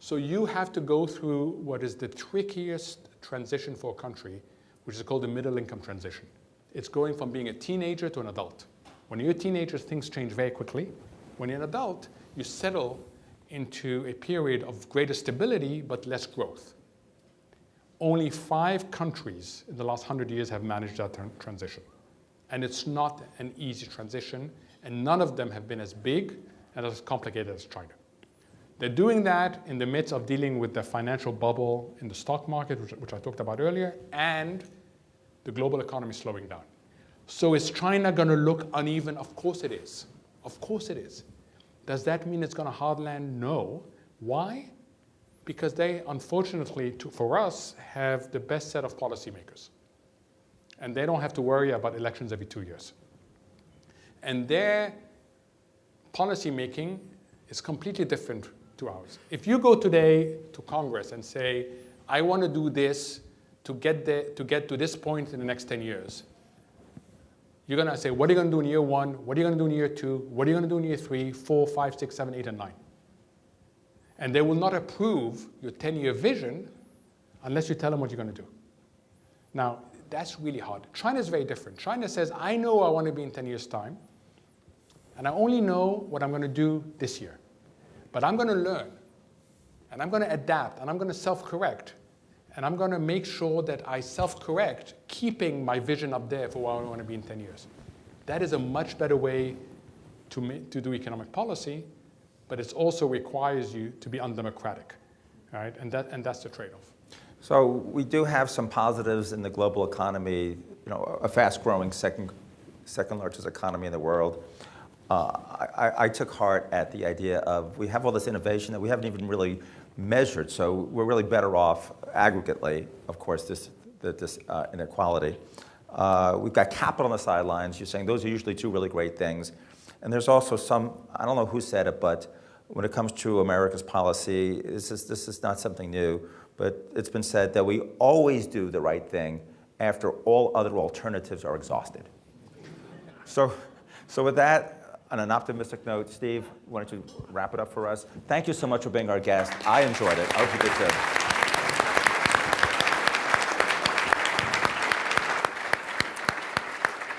Speaker 3: So you have to go through what is the trickiest transition for a country, which is called the middle income transition. It's going from being a teenager to an adult. When you're a teenager, things change very quickly. When you're an adult, you settle into a period of greater stability, but less growth. Only 5 countries in the last 100 years have managed that transition. And it's not an easy transition, and none of them have been as big and as complicated as China. They're doing that in the midst of dealing with the financial bubble in the stock market, which I talked about earlier, and the global economy slowing down. So is China going to look uneven? Of course it is. Of course it is. Does that mean it's going to hard land? No. Why? Because they, unfortunately, for us, have the best set of policymakers. And they don't have to worry about elections every 2 years. And their policymaking is completely different to ours. If you go today to Congress and say, I want to do this to get to this point in the next 10 years, you're going to say, what are you going to do in year 1? What are you going to do in year 2? What are you going to do in year 3, 4, 5, 6, 7, 8, and 9? And they will not approve your 10-year vision unless you tell them what you're going to do. Now, that's really hard. China is very different. China says, I know I want to be in 10 years' time, and I only know what I'm going to do this year. But I'm going to learn, and I'm going to adapt, and I'm going to self-correct, and I'm going to make sure that I self-correct, keeping my vision up there for where I want to be in 10 years. That is a much better way to do economic policy, but it also requires you to be undemocratic, right? And that's the trade-off.
Speaker 2: So we do have some positives in the global economy, you know, a fast-growing second largest economy in the world. I took heart at the idea of we have all this innovation that we haven't even really measured, so we're really better off aggregately, of course, this inequality. We've got capital on the sidelines. You're saying those are usually two really great things. And there's also some, I don't know who said it, but when it comes to America's policy, this is not something new, but it's been said that we always do the right thing after all other alternatives are exhausted. So with that, on an optimistic note, Steve, why don't you wrap it up for us? Thank you so much for being our guest. I enjoyed it. I hope you did too.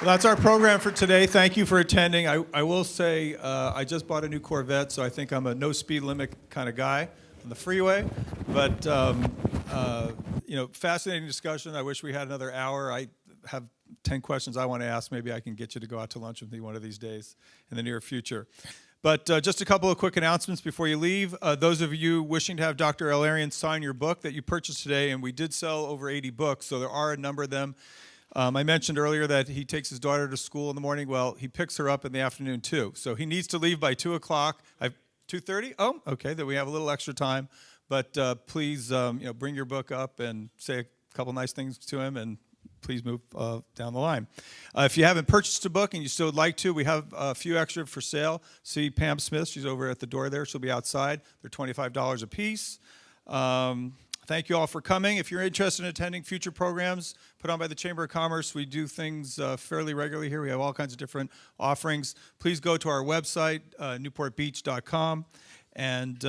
Speaker 1: Well, that's our program for today. Thank you for attending. I will say I just bought a new Corvette, so I think I'm a no speed limit kind of guy on the freeway. But you know, fascinating discussion. I wish we had another hour. I have 10 questions I want to ask. Maybe I can get you to go out to lunch with me one of these days in the near future. But just a couple of quick announcements before you leave. Those of you wishing to have Dr. El Erian sign your book that you purchased today, and we did sell over 80 books, so there are a number of them. I mentioned earlier that he takes his daughter to school in the morning. Well, he picks her up in the afternoon too. So he needs to leave by 2 o'clock. 2:30? Oh, okay, that we have a little extra time. But please, you know, bring your book up and say a couple nice things to him, and please move down the line. If you haven't purchased a book and you still would like to, we have a few extra for sale. See Pam Smith. She's over at the door there. She'll be outside. They're $25 a piece. Thank you all for coming. If you're interested in attending future programs put on by the Chamber of Commerce, we do things fairly regularly here. We have all kinds of different offerings. Please go to our website, newportbeach.com. And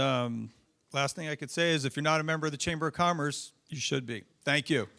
Speaker 1: last thing I could say is if you're not a member of the Chamber of Commerce, you should be. Thank you.